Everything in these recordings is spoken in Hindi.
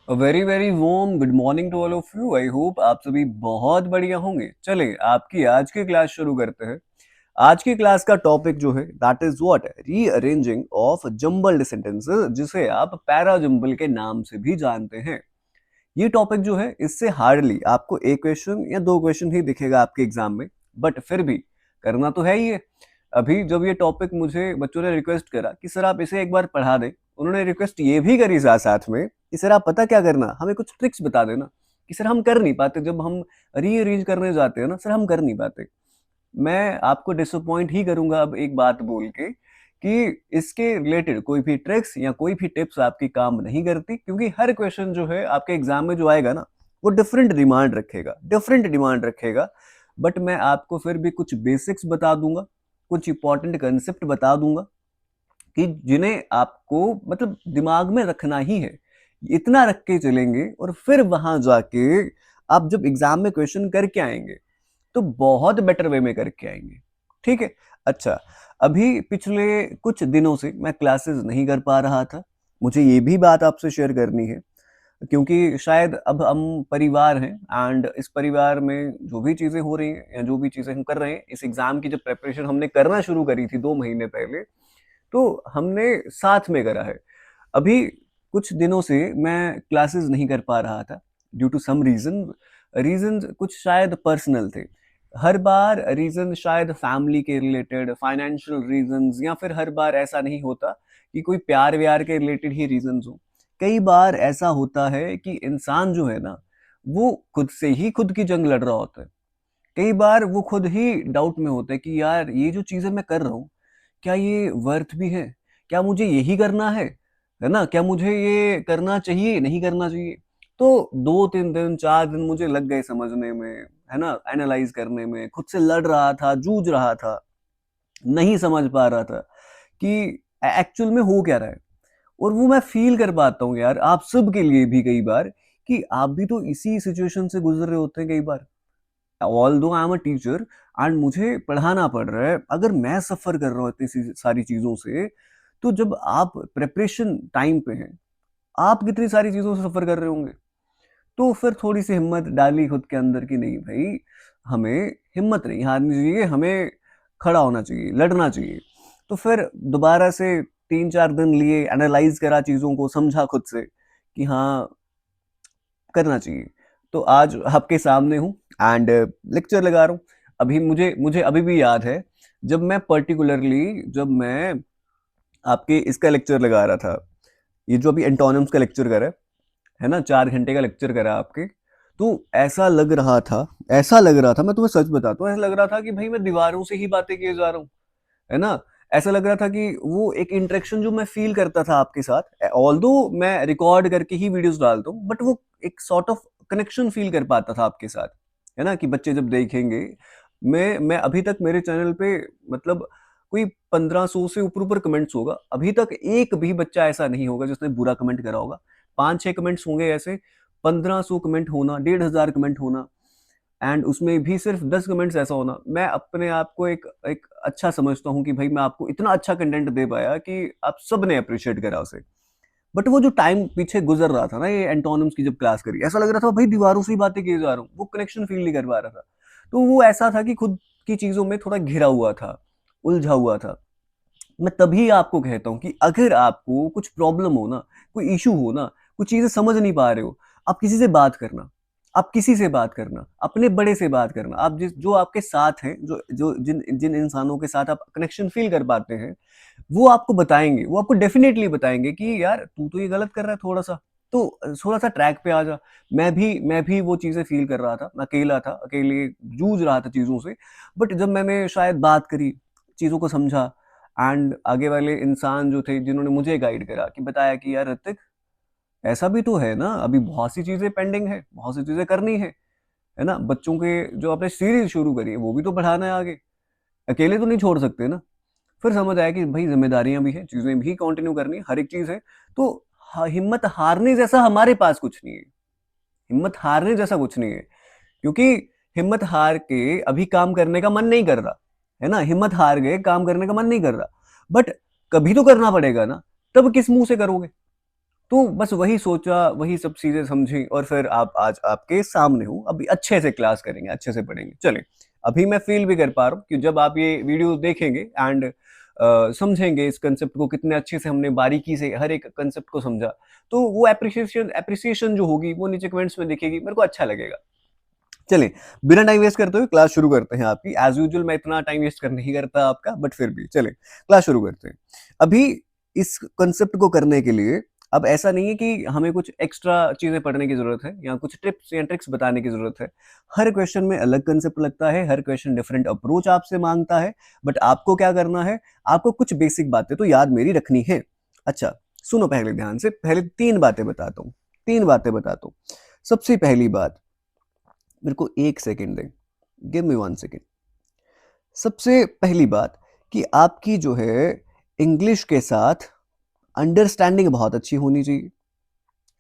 Very very warm good morning to all of you. I hope आप सभी बहुत बढ़िया होंगे। चलिए आपकी आज की क्लास शुरू करते हैं। आज की क्लास का टॉपिक जो है that is what, rearranging of jumbled sentences, जिसे आप पैरा जंबल के नाम से भी जानते हैं। ये टॉपिक जो है इससे हार्डली आपको एक क्वेश्चन या दो क्वेश्चन ही दिखेगा आपके एग्जाम में, बट फिर भी करना तो है ही है। अभी जब ये टॉपिक मुझे बच्चों ने रिक्वेस्ट करा कि सर आप इसे एक बार पढ़ा दें, उन्होंने रिक्वेस्ट ये भी करी साथ साथ में कि सर आप पता क्या करना, हमें कुछ ट्रिक्स बता देना कि सर हम कर नहीं पाते, जब हम रीअरेंज करने जाते हैं ना सर हम कर नहीं पाते। मैं आपको डिसअपॉइंट ही करूंगा अब एक बात बोल के कि इसके रिलेटेड कोई भी ट्रिक्स या कोई भी टिप्स आपकी काम नहीं करती, क्योंकि हर क्वेश्चन जो है आपके एग्जाम में जो आएगा ना वो डिफरेंट डिमांड रखेगा। बट मैं आपको फिर भी कुछ बेसिक्स बता दूंगा, कुछ इंपॉर्टेंट कंसेप्ट बता दूंगा कि जिन्हें आपको मतलब दिमाग में रखना ही है। इतना रख के चलेंगे और फिर वहां जाके आप जब एग्जाम में क्वेश्चन करके आएंगे तो बहुत बेटर वे में करके आएंगे। ठीक है। अच्छा, अभी पिछले कुछ दिनों से मैं क्लासेस नहीं कर पा रहा था। मुझे ये भी बात आपसे शेयर करनी है, क्योंकि शायद अब हम परिवार हैं एंड इस परिवार में जो भी चीजें हो रही हैं या जो भी चीजें हम कर रहे हैं, इस एग्जाम की जब प्रेपरेशन हमने करना शुरू करी थी 2 महीने पहले, तो हमने साथ में करा है। अभी कुछ दिनों से मैं क्लासेस नहीं कर पा रहा था ड्यू टू सम रीजन कुछ शायद पर्सनल थे। हर बार रीजन शायद फैमिली के रिलेटेड, फाइनेंशियल रीजंस, या फिर हर बार ऐसा नहीं होता कि कोई प्यार व्यार के रिलेटेड ही रीजंस हो। कई बार ऐसा होता है कि इंसान जो है ना वो खुद से ही खुद की जंग लड़ रहा होता है। कई बार वो खुद ही डाउट में होता है कि यार ये जो चीजें मैं कर रहा हूँ क्या ये वर्थ भी है, क्या मुझे यही करना है ना, क्या मुझे ये करना चाहिए नहीं करना चाहिए। तो 2 3 दिन 4 दिन मुझे लग गए समझने में, है ना, एनालाइज करने में, खुद से लड़ रहा था, जूझ रहा था, नहीं समझ पा रहा था कि एक्चुअल में हो क्या रहा है। और वो मैं फील कर पाता हूँ यार आप सब के लिए भी कई बार कि आप भी तो इसी सिचुएशन से गुजर रहे होते हैं कई बार। ऑल दो I am a teacher and मुझे पढ़ाना पड़ रहा है, अगर मैं सफर कर रहा हूँ इतनी सारी चीजों से, तो जब आप प्रेपरेशन टाइम पे हैं आप कितनी सारी चीजों से सफर कर रहे होंगे। तो फिर थोड़ी सी हिम्मत डाली खुद के अंदर कि नहीं भाई, हमें हिम्मत नहीं हारनी चाहिए, हमें खड़ा होना चाहिए, लड़ना चाहिए। तो फिर दोबारा से 3 4 दिन लिए, एनालाइज करा चीजों को, समझा खुद से कि हाँ करना चाहिए। तो आज आपके सामने हूँ एंड लेक्चर लगा रहा हूँ। अभी मुझे मुझे अभी भी याद है जब मैं पर्टिकुलरली, जब मैं आपके इसका लेक्चर लगा रहा था, ये जो अभी एंटोनिम्स का लेक्चर करा है ना, 4 घंटे का लेक्चर करा आपके, तो ऐसा लग रहा था, मैं तुम्हें सच बताता हूँ, ऐसा लग रहा था कि भाई मैं दीवारों से ही बातें किए जा रहा हूँ, है ना। ऐसा लग रहा था कि वो एक इंटरेक्शन जो मैं फील करता था आपके साथ, ऑल दो मैं रिकॉर्ड करके ही वीडियोस डालता हूँ, बट वो एक सॉर्ट ऑफ कनेक्शन फील कर पाता था आपके साथ, है ना, कि बच्चे जब देखेंगे। मैं अभी तक मेरे चैनल पे मतलब कोई 1500 से ऊपर ऊपर कमेंट्स होगा, अभी तक एक भी बच्चा ऐसा नहीं होगा जिसने बुरा कमेंट करा होगा। 5 6 कमेंट्स होंगे ऐसे, 1500 कमेंट होना, 1500 कमेंट होना, एंड उसमें भी सिर्फ 10 कमेंट्स ऐसा होना, मैं अपने आप को एक एक अच्छा समझता हूँ कि भाई मैं आपको इतना अच्छा कंटेंट दे पाया कि आप सब ने अप्रिशिएट करा उसे। बट वो जो टाइम पीछे गुजर रहा था ना, ये एंटोनिम्स की जब क्लास करी, ऐसा लग रहा था भाई दीवारों से ही बातें किए जा रहा हूँ, वो कनेक्शन फील नहीं कर पा रहा था। तो वो ऐसा था कि खुद की चीजों में थोड़ा घिरा हुआ था, उलझा हुआ था। मैं तभी आपको कहता हूँ कि अगर आपको कुछ प्रॉब्लम हो ना, कोई इशू हो ना, कुछ चीजें समझ नहीं पा रहे हो, आप किसी से बात करना। आप किसी से बात करना, अपने बड़े से बात करना, आप जिस जो आपके साथ हैं, जो जो जिन जिन इंसानों के साथ आप कनेक्शन फील कर पाते हैं, वो आपको बताएंगे, वो आपको डेफिनेटली बताएंगे कि यार तू तो ये गलत कर रहा है थोड़ा सा, तो थोड़ा सा ट्रैक पे आ जा। मैं भी वो चीजें फील कर रहा था, मैं अकेला था, अकेले जूझ रहा था चीजों से। बट जब मैंने शायद बात करी, चीजों को समझा, एंड आगे वाले इंसान जो थे जिन्होंने मुझे गाइड करा कि बताया कि यार ऋतिक, ऐसा भी तो है ना, अभी बहुत सी चीजें पेंडिंग है, बहुत सी चीजें करनी है ना, बच्चों के जो आपने सीरीज शुरू करी है वो भी तो बढ़ाना है आगे, अकेले तो नहीं छोड़ सकते ना। फिर समझ आया कि भाई जिम्मेदारियां भी हैं, चीजें भी कंटिन्यू करनी है, हर एक चीज है। तो हिम्मत हारने जैसा हमारे पास कुछ नहीं है, हिम्मत हारने जैसा कुछ नहीं है, क्योंकि हिम्मत हार के अभी काम करने का मन नहीं कर रहा, है ना, हिम्मत हार गए काम करने का मन नहीं कर रहा, बट कभी तो करना पड़ेगा ना, तब किस मुंह से करोगे। तो बस वही सोचा, वही सब चीज़ें समझी और फिर आप आज आपके सामने हूँ। अभी अच्छे से क्लास करेंगे, अच्छे से पढ़ेंगे। चलिए, अभी मैं फ़ील भी कर पा रहा हूँ कि जब आप ये वीडियो देखेंगे एंड समझेंगे इस कांसेप्ट को कितने अच्छे से हमने बारीकी से हर एक कांसेप्ट को समझा, तो वो एप्रिसिएशन जो होगी वो नीचे कमेंट्स में दिखेगी, मेरे को अच्छा लगेगा। चलिए, बिना टाइम वेस्ट करते हुए क्लास शुरू करते हैं आपकी। एज़ यूजुअल मैं इतना टाइम वेस्ट कर नहीं करता आपका, बट फिर भी चलिए क्लास शुरू करते हैं। अभी इस कांसेप्ट को करने के लिए अब ऐसा नहीं है कि हमें कुछ एक्स्ट्रा चीज़ें पढ़ने की ज़रूरत है या कुछ टिप्स या ट्रिक्स बताने की ज़रूरत है। हर क्वेश्चन में अलग कांसेप्ट लगता है, हर क्वेश्चन डिफरेंट अप्रोच आपसे माँगता है, बट आपको क्या करना है, आपको कुछ बेसिक बातें तो याद मेरी रखनी है। अच्छा, सुनो पहले ध्यान से, पहले 3 बातें बताता हूँ, 3 बातें बताता हूँ। सबसे पहली बात, मेरे को 1 सेकंड दें, गिव मी 1 सेकंड। सबसे पहली बात कि आपकी जो है इंग्लिश के साथ अंडरस्टैंडिंग बहुत अच्छी होनी चाहिए,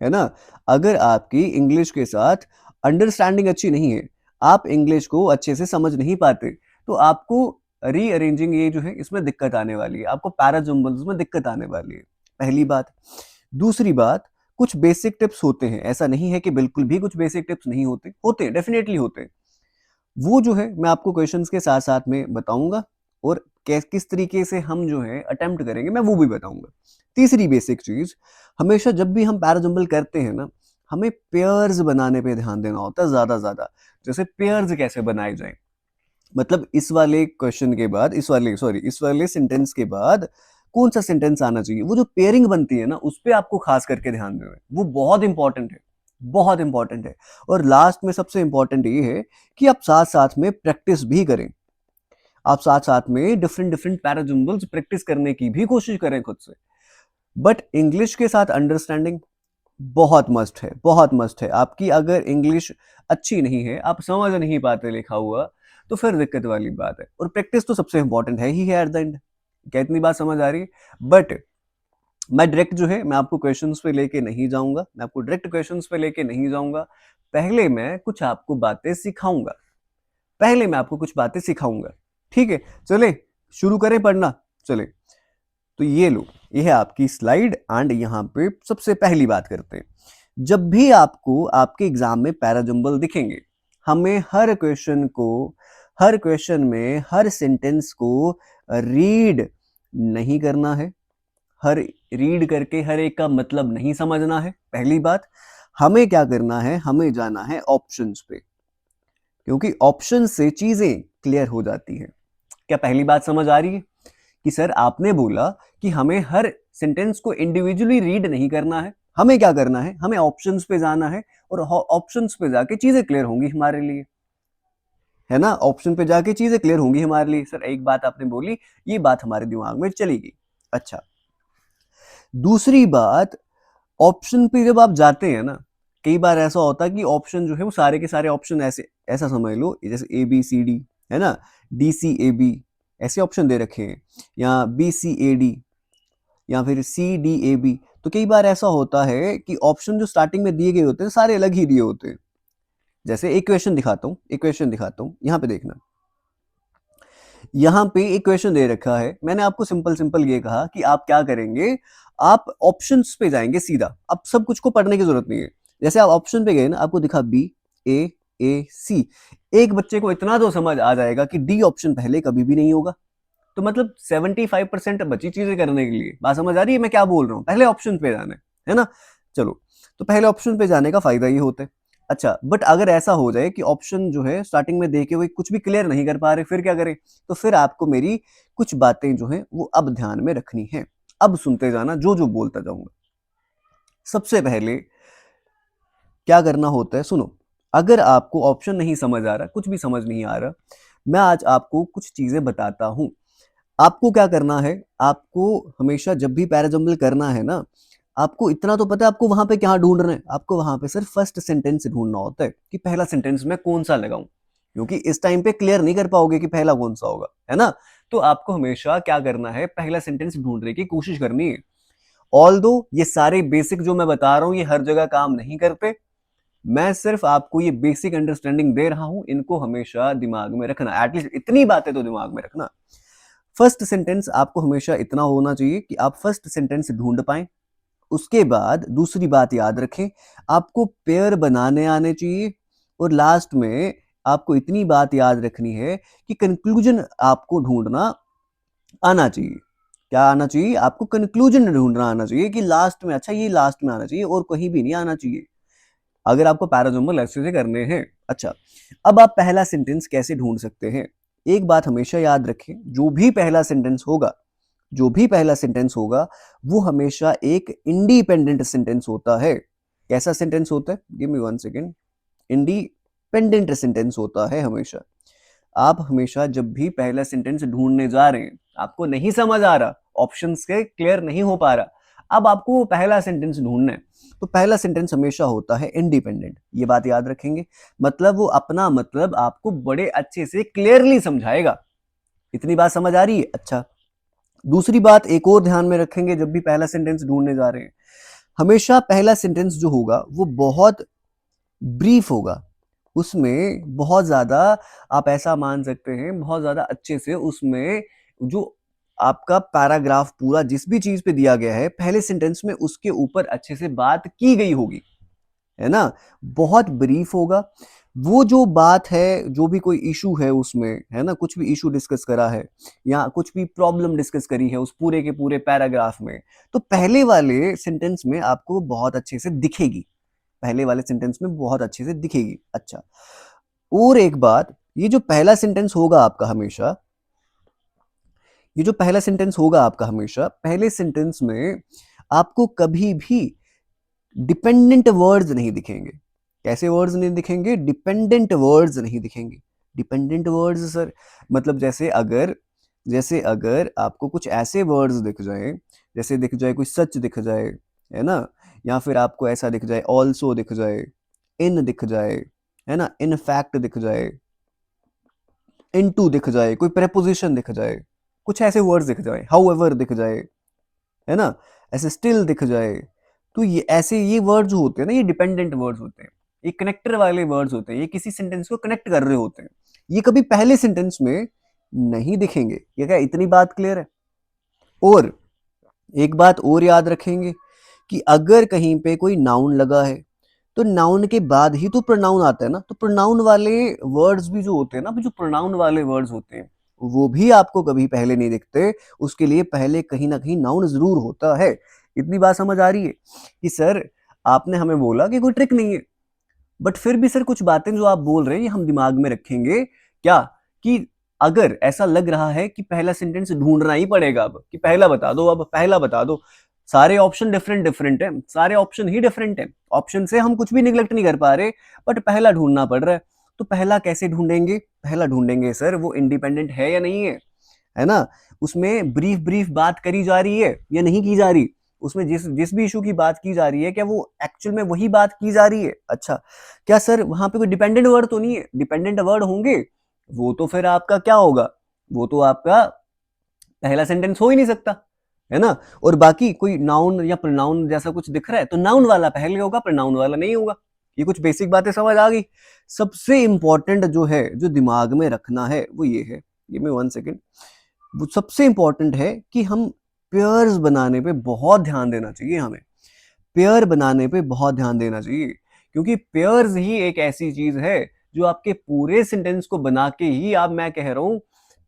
है ना? अगर आपकी इंग्लिश के साथ अंडरस्टैंडिंग अच्छी नहीं है, आप इंग्लिश को अच्छे से समझ नहीं पाते, तो आपको रीअरेंजिंग ये जो है इसमें दिक्कत आने वाली है, आपको पैराजम्बल्स में दिक्कत आने वाली है, पहली बात। दूसरी बात, कुछ बेसिक टिप्स होते हैं, ऐसा नहीं है कि बिल्कुल भी कुछ बेसिक टिप्स नहीं होते, होते हैं, डेफिनिटली होते हैं। वो जो है मैं आपको क्वेश्चंस के साथ-साथ में बताऊँगा और किस तरीके से हम जो है अटेम्प्ट करेंगे मैं वो भी बताऊँगा। तीसरी बेसिक चीज़, हमेशा जब भी हम पैराजंबल करते हैं ना, हमें पेयर्स बनाने पे ध्यान देना होता है ज़्यादा। जैसे पेयर्स कैसे बनाए जाएँ? मतलब इस वाले क्वेश्चन के बाद इस वाले सेंटेंस के बाद कौन-सा सेंटेंस आना चाहिए? वो जो पेयरिंग बनती है ना, उसपे आपको खास करके ध्यान देना है। वो बहुत इंपॉर्टेंट है, बहुत इंपॉर्टेंट है। और लास्ट में सबसे इंपॉर्टेंट ये है कि आप साथ-साथ में प्रैक्टिस भी करें। आप साथ-साथ में डिफरेंट पैराजंबल्स प्रैक्टिस करने की भी कोशिश करें खुद से। बट इंग्लिश के साथ अंडरस्टैंडिंग बहुत मस्ट है। आपकी अगर इंग्लिश अच्छी नहीं है, आप समझ नहीं पाते लिखा हुआ, तो फिर दिक्कत वाली बात है। और प्रैक्टिस तो सबसे इंपॉर्टेंट है ही है एट द एंड। क्या इतनी बात समझ आ रही है? बट मैं डायरेक्ट जो है मैं आपको क्वेश्चंस पे लेके नहीं जाऊँगा। मैं आपको डायरेक्ट क्वेश्चंस पे लेके नहीं जाऊँगा। पहले मैं कुछ आपको बातें सिखाऊँगा। पहले मैं आपको कुछ बातें सिखाऊँगा। ठीक है? चलें शुरू करें पढ़ना? चलें। तो ये लो, ये है आपकी स्लाइड एंड यहाँ पे सबसे पहली बात करते हैं। जब भी आपको आपके एग्जाम में पैराजंबल दिखेंगे, हमें हर क्वेश्चन में हर सेंटेंस को रीड नहीं करना है। हर रीड करके हर एक का मतलब नहीं समझना है, पहली बात। हमें क्या करना है, हमें जाना है ऑप्शंस पे, क्योंकि ऑप्शन से चीजें क्लियर हो जाती हैं। क्या पहली बात समझ आ रही है? कि सर आपने बोला कि हमें हर सेंटेंस को इंडिविजुअली रीड नहीं करना है, हमें क्या करना है, हमें ऑप्शंस पे जाना है और ऑप्शंस पे जाके चीजें क्लियर होंगी हमारे लिए, है ना? ऑप्शन पे जाके चीजें क्लियर होंगी हमारे लिए। सर एक बात आपने बोली, ये बात हमारे दिमाग में चलेगी। अच्छा, दूसरी बात, ऑप्शन पे जब आप जाते हैं ना, कई बार ऐसा होता है कि ऑप्शन जो है वो सारे के सारे ऑप्शन ऐसा समझ लो जैसे ए बी सी डी, है ना, डी सी ए बी, ऐसे ऑप्शन दे रखे हैं, या बी सी ए डी, या फिर सी डी ए बी। तो कई बार ऐसा होता है कि ऑप्शन जो स्टार्टिंग में दिए गए होते हैं सारे अलग ही दिए होते हैं। जैसे एक क्वेश्चन दिखाता हूँ, यहाँ पे देखना। यहाँ पे एक क्वेश्चन दे रखा है, मैंने आपको सिंपल सिंपल ये कहा कि आप क्या करेंगे, आप ऑप्शंस पे जाएंगे सीधा। अब सब कुछ को पढ़ने की जरूरत नहीं है। जैसे आप ऑप्शन पे गए ना, आपको दिखा बी ए सी, एक बच्चे को इतना तो समझ आ जाएगा कि डी ऑप्शन पहले कभी भी नहीं होगा। तो मतलब 75% बची चीजें करने के लिए। बात समझ आ रही है मैं क्या बोल रहा हूँ? पहले ऑप्शन पे जाना है ना? चलो, तो पहले ऑप्शन पे जाने का फायदा ये होता है। अच्छा, बट अगर ऐसा हो जाए कि ऑप्शन जो है स्टार्टिंग में देखे हुए कुछ भी क्लियर नहीं कर पा रहे, फिर क्या करें? तो फिर आपको मेरी कुछ बातें जो है वो अब ध्यान में रखनी है। अब सुनते जाना, जो जो बोलता जाऊंगा। सबसे पहले क्या करना होता है, सुनो। अगर आपको ऑप्शन नहीं समझ आ रहा, कुछ भी समझ नहीं आ रहा, मैं आज आपको कुछ चीजें बताता हूं। आपको क्या करना है, आपको हमेशा जब भी पैराजंबल करना है ना, आपको इतना तो पता है आपको वहां पे क्या ढूंढना है। आपको वहां पे सिर्फ फर्स्ट सेंटेंस ढूंढना होता है कि पहला सेंटेंस मैं कौन सा लगाऊं, क्योंकि इस टाइम पे क्लियर नहीं कर पाओगे कि पहला कौन सा होगा, है ना? तो आपको हमेशा क्या करना है, पहला सेंटेंस ढूंढने की कोशिश करनी है। ऑल दो ये सारे बेसिक जो मैं बता रहा हूं ये हर जगह काम नहीं करते, मैं सिर्फ आपको ये बेसिक अंडरस्टैंडिंग दे रहा हूं, इनको हमेशा दिमाग में रखना, एटलीस्ट इतनी बातें तो दिमाग में रखना। फर्स्ट सेंटेंस आपको हमेशा इतना होना चाहिए कि आप फर्स्ट सेंटेंस ढूंढ पाएं, उसके बाद दूसरी बात याद रखें, आपको पेयर बनाने आने चाहिए और लास्ट में आपको इतनी बात याद रखनी है कि कंक्लूजन आपको ढूंढना आना चाहिए। क्या आना चाहिए? आपको कंक्लूजन ढूंढना आना चाहिए कि लास्ट में, अच्छा ये लास्ट में आना चाहिए और कहीं भी नहीं आना चाहिए, अगर आपको पैराजोमल ऐसे से करने हैं। अच्छा, अब आप पहला सेंटेंस कैसे ढूंढ सकते हैं? एक बात हमेशा याद रखें, जो भी पहला सेंटेंस होगा, जो भी पहला सेंटेंस होगा, वो हमेशा एक इंडिपेंडेंट सेंटेंस होता है। कैसा सेंटेंस होता है? Give me 1 second. Independent sentence होता है हमेशा। आप हमेशा जब भी पहला सेंटेंस ढूंढने जा रहे हैं, आपको नहीं समझ आ रहा, ऑप्शंस के क्लियर नहीं हो पा रहा, अब आपको वो पहला सेंटेंस ढूंढना है, तो पहला सेंटेंस हमेशा होता है इंडिपेंडेंट। ये बात याद रखेंगे, मतलब वो अपना मतलब आपको बड़े अच्छे से क्लियरली समझाएगा। इतनी बात समझ आ रही है? अच्छा, दूसरी बात एक और ध्यान में रखेंगे जब भी पहला सेंटेंस ढूंढने जा रहे हैं, हमेशा पहला सेंटेंस जो होगा वो बहुत ब्रीफ होगा। उसमें बहुत ज़्यादा, आप ऐसा मान सकते हैं, बहुत ज़्यादा अच्छे से उसमें जो आपका पैराग्राफ पूरा जिस भी चीज़ पे दिया गया है, पहले सेंटेंस में उसके ऊपर अच्छे से बात की गई होगी, है ना? बहुत ब्रीफ होगा। वो जो बात है, जो भी कोई इश्यू है उसमें, है ना? कुछ भी इश्यू डिस्कस करा है या कुछ भी प्रॉब्लम डिस्कस करी है उस पूरे के पूरे पैराग्राफ में, तो पहले वाले सेंटेंस में आपको बहुत अच्छे से दिखेगी। पहले वाले सेंटेंस में बहुत अच्छे से दिखेगी। अच्छा, और एक बात, ये जो पहला सेंटेंस होगा आपका हमेशा, ये जो पहला सेंटेंस होगा आपका हमेशा, पहले सेंटेंस में आपको कभी भी डिपेंडेंट वर्ड्स नहीं दिखेंगे। कैसे वर्ड्स नहीं दिखेंगे? डिपेंडेंट वर्ड्स नहीं दिखेंगे। डिपेंडेंट वर्ड्स सर, मतलब जैसे अगर आपको कुछ ऐसे वर्ड्स दिख जाए, जैसे दिख जाए कोई सच दिख जाए, है ना, या फिर आपको ऐसा दिख जाए ऑल्सो दिख जाए, इन दिख जाए, है ना, इन फैक्ट दिख जाए, इनटू दिख जाए, कोई प्रेपोजिशन दिख जाए, कुछ ऐसे वर्ड्स दिख जाए, हाउएवर दिख जाए, है ना, ऐसे स्टिल दिख जाए, तो ये ऐसे ये वर्ड जो होते हैं ना, ये डिपेंडेंट वर्ड्स होते हैं, ये कनेक्टर वाले वर्ड्स होते हैं, ये किसी सेंटेंस को कनेक्ट कर रहे होते हैं, ये कभी पहले सेंटेंस में नहीं दिखेंगे। ये क्या, इतनी बात क्लियर है? और एक बात और याद रखेंगे कि अगर कहीं पे कोई नाउन लगा है, तो नाउन के बाद ही तो प्रोनाउन आता है ना, तो प्रोनाउन वाले वर्ड्स भी जो होते हैं ना, जो प्रोनाउन वाले वर्ड्स होते हैं, वो भी आपको कभी पहले नहीं दिखते, उसके लिए पहले कहीं ना कहीं नाउन जरूर होता है। इतनी बात समझ आ रही है कि सर आपने हमें बोला कि कोई ट्रिक नहीं है, बट फिर भी सर कुछ बातें जो आप बोल रहे हैं ये हम दिमाग में रखेंगे क्या, कि अगर ऐसा लग रहा है कि पहला सेंटेंस ढूंढना ही पड़ेगा, अब कि पहला बता दो, अब पहला बता दो, सारे ऑप्शन डिफरेंट डिफरेंट है, सारे ऑप्शन ही डिफरेंट है, ऑप्शन से हम कुछ भी निगलेक्ट नहीं कर पा रहे, बट पहला ढूंढना पड़ रहा है, तो पहला कैसे ढूंढेंगे? पहला ढूंढेंगे सर वो इंडिपेंडेंट है या नहीं है ना, उसमें ब्रीफ ब्रीफ बात करी जा रही है या नहीं की जा रही, उसमें जिस जिस भी इशू की बात की जा रही है, क्या वो एक्चुअल में वही बात की जा रही है? अच्छा, क्या सर वहां पे कोई डिपेंडेंट वर्ड तो नहीं है? डिपेंडेंट वर्ड होंगे वो तो फिर आपका क्या होगा, वो तो आपका पहला सेंटेंस हो ही नहीं सकता, है ना। और बाकी कोई नाउन या प्रोनाउन जैसा कुछ दिख रहा है तो नाउन वाला पहले होगा, प्रोनाउन वाला नहीं होगा। ये कुछ बेसिक बातें समझ आ गई। सबसे इंपॉर्टेंट जो है, जो दिमाग में रखना है वो ये है, गिव मी 1 सेकेंड, वो सबसे इंपॉर्टेंट है कि हम पेयर्स बनाने पे बहुत ध्यान देना चाहिए हमें, पेयर बनाने पे बहुत ध्यान देना चाहिए, क्योंकि पेयर्स ही एक ऐसी चीज है जो आपके पूरे सेंटेंस को बना के ही, आप, मैं कह रहा हूं,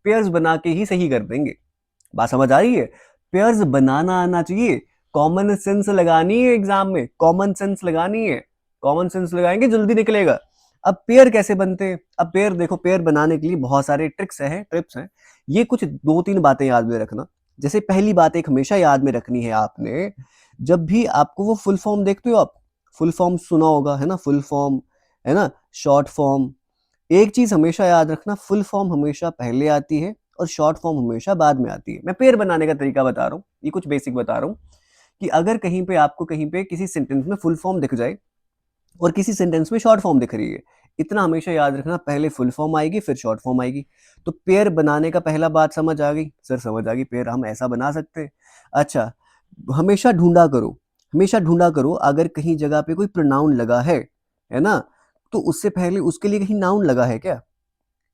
पेयर्स बना के ही सही कर देंगे। बात समझ आ रही है? पेयर्स बनाना आना चाहिए, कॉमन सेंस लगानी है एग्जाम में, कॉमन सेंस लगानी है, कॉमन सेंस लगाएंगे जल्दी निकलेगा। अब पेयर कैसे बनते हैं? अब पेयर देखो, पेयर बनाने के लिए बहुत सारे ट्रिप्स हैं, ये कुछ 2-3 बातें याद में रखना। जैसे पहली बात एक हमेशा याद में रखनी है आपने, जब भी आपको वो फुल फॉर्म देखते हो, आप फुल फॉर्म सुना होगा, है ना, फुल फॉर्म, है ना, शॉर्ट फॉर्म, एक चीज हमेशा याद रखना, फुल फॉर्म हमेशा पहले आती है और शॉर्ट फॉर्म हमेशा बाद में आती है। मैं पेयर बनाने का तरीका बता रहा हूँ, ये कुछ बेसिक बता रहा हूँ, कि अगर कहीं पे आपको कहीं पे किसी सेंटेंस में फुल फॉर्म दिख जाए और किसी सेंटेंस में शॉर्ट फॉर्म दिख रही है, इतना हमेशा याद रखना, पहले फुल फॉर्म आएगी फिर शॉर्ट फॉर्म आएगी। तो पेयर बनाने का पहला बात समझ आ गई? सर समझ आ गई, पेयर हम ऐसा बना सकते हैं। अच्छा, हमेशा ढूंढा करो, हमेशा ढूंढा करो, अगर कहीं जगह पे कोई प्रोनाउन लगा है ना, तो उससे पहले उसके लिए कहीं नाउन लगा है क्या,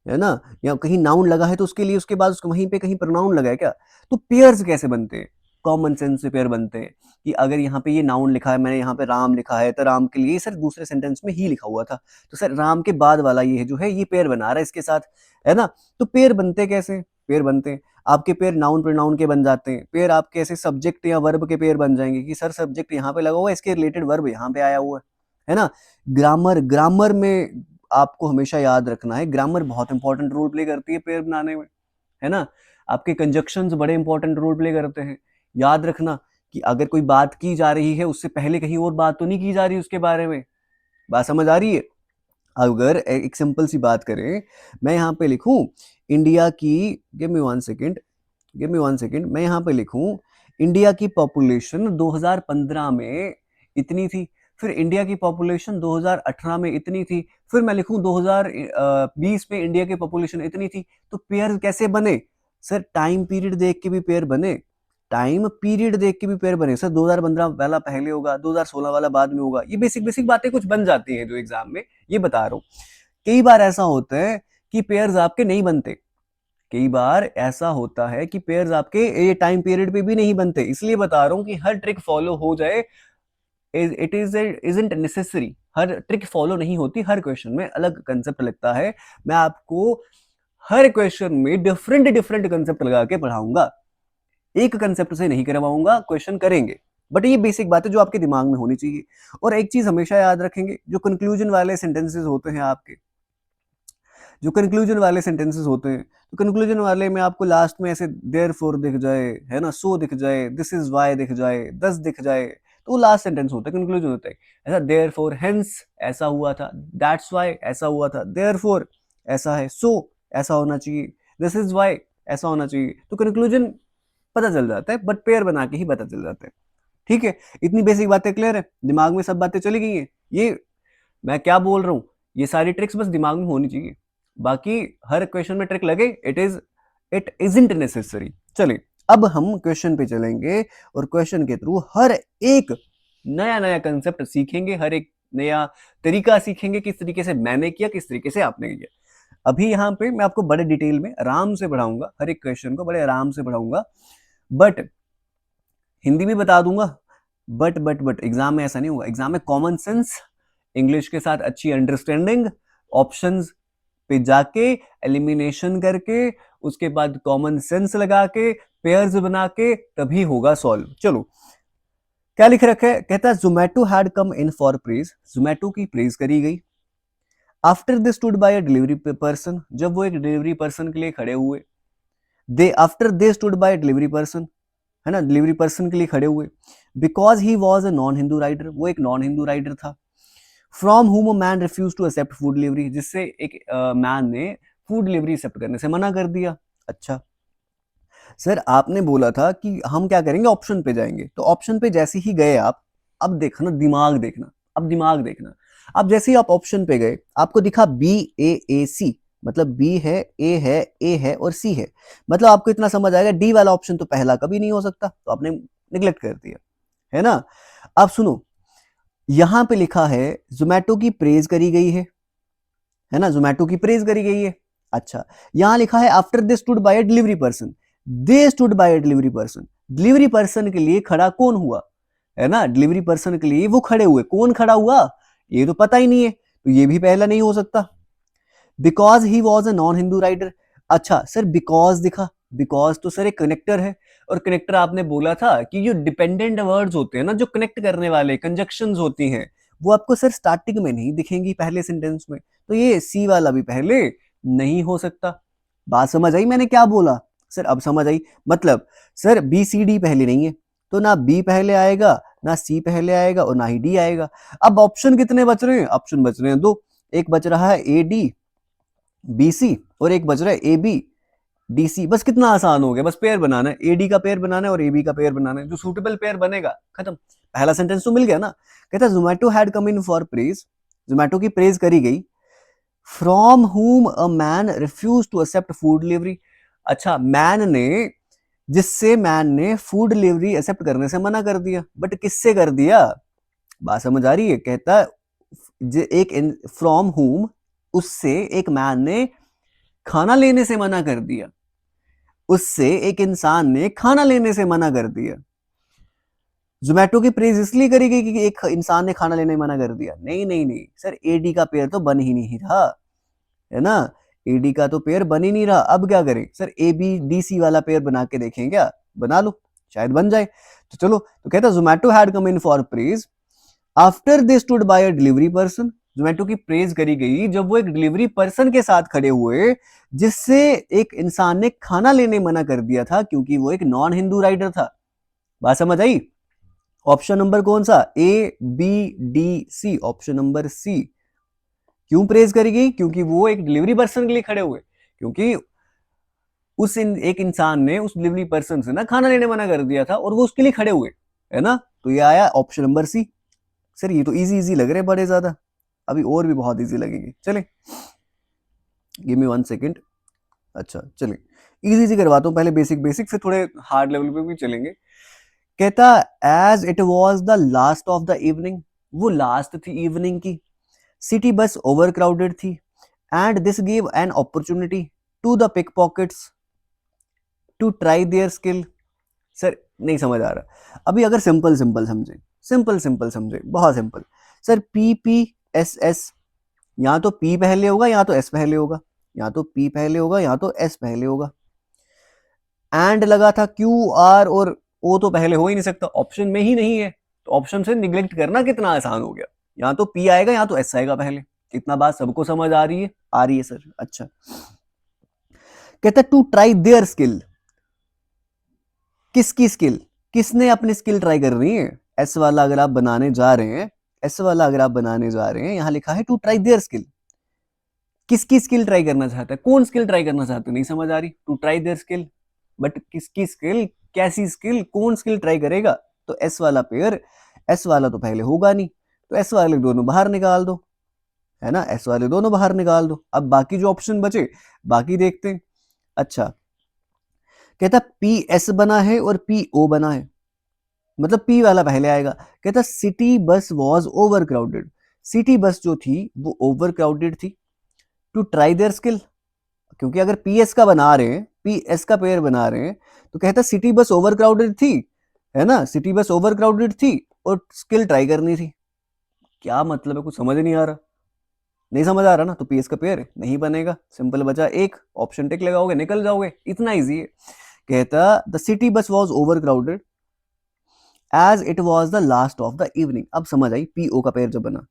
है ना, या कहीं नाउन लगा है तो उसके लिए उसके बाद उसको वहीं पे कहीं प्रोनाउन लगा है क्या? तो पेयर्स कैसे बनते हैं? कॉमन सेंस से पेयर बनते हैं कि अगर यहाँ पे ये नाउन लिखा है, मैंने यहाँ पे राम लिखा है, तो राम के लिए सर दूसरे सेंटेंस में ही लिखा हुआ था, तो सर राम के बाद वाला ये जो है ये पेयर बना रहा है इसके साथ, है ना। तो पेयर बनते कैसे? पेयर बनते हैं आपके पेयर नाउन प्रोनाउन के बन जाते हैं, पेयर आपके ऐसे सब्जेक्ट या वर्ब के पेयर बन जाएंगे कि सर सब्जेक्ट यहाँ पे लगा हुआ है, इसके रिलेटेड वर्ब यहाँ पे आया हुआ है ना। ग्रामर में आपको हमेशा याद रखना है, ग्रामर बहुत इंपॉर्टेंट रोल प्ले करती है पेयर बनाने में, है ना। आपके कंजक्शंस बड़े इंपॉर्टेंट रोल प्ले करते हैं। याद रखना कि अगर कोई बात की जा रही है उससे पहले कहीं और बात तो नहीं की जा रही उसके बारे में। बात समझ आ रही है? अगर एक सिंपल सी बात करें, मैं यहाँ पे लिखूं इंडिया की, गिव मी वन सेकेंड, मैं यहाँ पे लिखूं इंडिया की पॉपुलेशन 2015 में इतनी थी, फिर इंडिया की पॉपुलेशन 2018 में इतनी थी, फिर मैं लिखूं 2020 में इंडिया की पॉपुलेशन इतनी थी, तो पेयर कैसे बने? सर टाइम पीरियड देख के भी पेयर बने, टाइम पीरियड देख के भी पेयर बने। सर 2015 वाला पहले होगा, 2016 वाला बाद में होगा, ये बेसिक बातें कुछ बन जाती हैं जो एग्जाम में, ये बता रहा हूँ। कई बार ऐसा होता है कि पेयर्स आपके नहीं बनते, कई बार ऐसा होता है कि पेयर्स आपके ये टाइम पीरियड पे भी नहीं बनते, इसलिए बता रहा हूं कि हर ट्रिक फॉलो हो जाए, it isn't necessary, her trick follow नहीं होती, हर क्वेश्चन में अलग कंसेप्ट लगता है। मैं आपको हर क्वेश्चन में डिफरेंट कंसेप्ट लगा के पढ़ाऊंगा, एक कंसेप्ट से नहीं करवाऊंगा, क्वेश्चन करेंगे, बट ये बेसिक बात है जो आपके दिमाग में होनी चाहिए। और एक चीज हमेशा याद रखेंगे, जो कंक्लूजन वाले सेंटेंसेस होते हैं आपके, जो कंक्लूजन वाले सेंटेंसेस होते हैं, तो कंक्लूजन वाले में आपको लास्ट में ऐसे देयरफॉर दिख जाए, है ना, सो दिख जाए, दिस इज वाई दिख जाए, दस दिख जाए, तो वो लास्ट सेंटेंस होता है, कंक्लूजन होता है। ऐसा देयरफॉर हेंस ऐसा हुआ था, दैट्स वाई ऐसा हुआ था, देयरफॉर ऐसा है, सो ऐसा होना चाहिए, दिस इज वाई ऐसा होना चाहिए, तो कंक्लूजन पता चल जाता है, बट पेयर बना के ही पता चल जाता है। ठीक है, इतनी बेसिक बातें क्लियर है, दिमाग में सब बातें चली गई हैं। ये मैं क्या बोल रहा हूं, ये सारी ट्रिक्स बस दिमाग में होनी चाहिए, बाकी हर क्वेश्चन में ट्रिक लगे इट इजंट नेसेसरी। चलिए अब हम क्वेश्चन पे चलेंगे और क्वेश्चन के थ्रू हर एक नया कंसेप्ट सीखेंगे, हर एक नया तरीका सीखेंगे, किस तरीके से मैंने किया, किस तरीके से आपने किया। अभी यहाँ पे मैं आपको बड़े डिटेल में आराम से पढ़ाऊंगा, हर एक क्वेश्चन को बड़े आराम से पढ़ाऊंगा, बट हिंदी भी बता दूंगा, बट एग्जाम में ऐसा नहीं होगा, एग्जाम में कॉमन सेंस, इंग्लिश के साथ अच्छी अंडरस्टैंडिंग, ऑप्शंस पे जाके एलिमिनेशन करके उसके बाद कॉमन सेंस लगा के पेयर्स बना के तभी होगा सॉल्व। चलो क्या लिख रखा है, कहता है Zomato had come in for praise, Zomato की प्रेज करी गई। After they stood by a delivery person, जब वो एक डिलीवरी पर्सन के लिए खड़े हुए, after they stood by delivery person, है ना, डिलीवरी पर्सन के लिए खड़े हुए। Because he was a non Hindu rider, वो एक नॉन हिंदू राइडर था। From whom a man refuse to accept food delivery, जिससे एक मैन ने फूड डिलीवरी एक्सेप्ट करने से मना कर दिया। अच्छा सर आपने बोला था कि हम क्या करेंगे, ऑप्शन पे जाएंगे, तो ऑप्शन पे जैसे ही गए आप, अब देखना दिमाग देखना, अब दिमाग देखना, अब जैसे ही आप ऑप्शन पे गए आपको दिखा BAAC, मतलब बी है, ए है और सी है, मतलब आपको इतना समझ आएगा डी वाला ऑप्शन तो पहला कभी नहीं हो सकता, तो आपने निगलेक्ट कर दिया, है ना। अब सुनो, यहां पे लिखा है जोमेटो की प्रेज करी गई है ना, जोमेटो की प्रेज करी गई है। अच्छा यहां लिखा है after they stood by a delivery person, they stood by a delivery person, delivery person के लिए खड़ा कौन हुआ, है ना, डिलीवरी पर्सन के लिए वो खड़े हुए, कौन खड़ा हुआ ये तो पता ही नहीं है, तो ये भी पहला नहीं हो सकता। Because he was a non Hindu rider, अच्छा सर बिकॉज दिखा, बिकॉज तो सर एक कनेक्टर है, और कनेक्टर आपने बोला था कि जो डिपेंडेंट वर्ड्स होते हैं ना, जो कनेक्ट करने वाले कंजक्शंस होती हैं, वो आपको सर स्टार्टिंग में नहीं दिखेंगी पहले सेंटेंस में, तो ये सी वाला भी पहले नहीं हो सकता। बात समझ आई मैंने क्या बोला? सर अब समझ आई, मतलब सर BCD पहले नहीं है, तो ना बी पहले आएगा, ना सी पहले आएगा, और ना ही डी आएगा। अब ऑप्शन कितने बच रहे हैं? ऑप्शन बच रहे हैं दो, एक बच रहा है ADBC और एक बच रहा है ABDC। बस कितना आसान हो गया, बस पेयर बनाना है, AD का पेयर बनाना है और AB का पेयर बनाना है, जो सूटेबल पेयर बनेगा खत्म, पहला सेंटेंस तो मिल गया ना। कहता Zomato had come in for praise, Zomato की प्रेज करी गई। From whom a man refuse to accept food delivery, अच्छा मैन ने, जिससे मैन ने फूड डिलीवरी एक्सेप्ट करने से मना कर दिया, बट किससे कर दिया? बात समझ आ रही है? कहता एक फ्रॉम हुम, उससे एक मैन ने खाना लेने से मना कर दिया, उससे एक इंसान ने खाना लेने से मना कर दिया, जोमेटो की प्रेज इसलिए करी गई कि एक इंसान ने खाना लेने मना कर दिया? नहीं नहीं नहीं सर, एडी का पेयर तो बन ही नहीं रहा, है ना? एडी का तो पेयर बन ही नहीं रहा। अब क्या करें sir, A B D C वाला पेयर बना के देखें क्या? बना लो, शायद बन जाए। तो चलो, तो कहता Zomato had come in for praise after they stood by a delivery person. Zomato की प्रेज करी गई जब वो एक डिलीवरी पर्सन के साथ खड़े हुए, जिससे एक इंसान ने खाना लेने मना कर दिया था क्योंकि वो एक नॉन हिंदू राइडर था। बात समझ आई? ऑप्शन नंबर कौन सा? A B D C, option number C. क्यों प्रेज करी गई? क्योंकि वो एक डिलीवरी पर्सन के लिए खड़े हुए, क्योंकि एक इंसान ने उस डिलीवरी पर्सन से ना खाना लेने मना कर दिया था और वो उसके लिए खड़े हुए, है ना? तो ये आया ऑप्शन नंबर सी। सर ये तो इजी इजी लग रहे हैं बड़े ज्यादा, अभी और भी बहुत इजी लगेंगे। चले, गिव मी 1 सेकेंड। अच्छा चलिए, इजी इजी करवाता हूँ, पहले बेसिक बेसिक, फिर थोड़े हार्ड लेवल पे भी चलेंगे। कहता as it was the last of the evening, वो लास्ट थी इवनिंग की, सिटी बस ओवर क्राउडेड थी, and this give an opportunity to the pick pockets to try their skill. Sir नहीं समझ आ रहा, अभी अगर सिंपल सिंपल समझे, सिंपल सिंपल समझे, बहुत simple. Sir P P S S, या तो पी पहले होगा या तो एस पहले होगा, या तो पी पहले होगा या तो एस पहले होगा। एंड लगा था, क्यू आर और ओ तो पहले हो ही नहीं सकता, ऑप्शन में ही नहीं है, तो ऑप्शन से निग्लेक्ट करना कितना आसान हो गया। या तो पी आएगा या तो एस आएगा पहले। कितना बात सबको समझ आ रही है? आ रही है सर, अच्छा। कहता टू ट्राई देयर स्किल, किसकी स्किल? किसने अपनी स्किल ट्राई कर रही है? एस वाला अगर आप बनाने जा रहे हैं, एस वाला अगर आप बनाने जा रहे हैं, यहां लिखा है टू ट्राई देयर स्किल। किसकी स्किल ट्राई करना चाहता है? कौन स्किल ट्राई करना चाहता है? नहीं समझ आ रही, to try their skill, but किसकी स्किल, कैसी स्किल, कौन स्किल ट्राई करेगा? तो एस वाला पेयर, एस वाला तो पहले होगा नहीं, तो एस वाले दोनों बाहर निकाल दो, है ना? एस वाले दोनों बाहर निकाल दो। अब बाकी जो ऑप्शन बचे, बाकी देखते हैं। अच्छा, कहता पी एस बना है और पी ओ बना है, मतलब पी वाला पहले आएगा। कहता city bus was over crowded, city bus जो थी वो ओवर क्राउडेड थी। टू ट्राई देयर स्किल, क्योंकि अगर पी एस का बना रहे हैं, पी एस का पेयर बना रहे हैं, तो कहता सिटी बस ओवर क्राउडेड थी, है ना? सिटी बस ओवर क्राउडेड थी और स्किल ट्राई करनी थी। क्या मतलब है, कुछ समझ नहीं आ रहा? नहीं समझ आ रहा ना, तो पी एस का पेयर नहीं बनेगा, सिंपल बचा एक, ऑप्शन टिक लगाओगे निकल जाओगे, इतना इजी है। कहता the city bus was over crowded as it was the last of the evening. अब समझ आई पीओ का पेयर जब बना,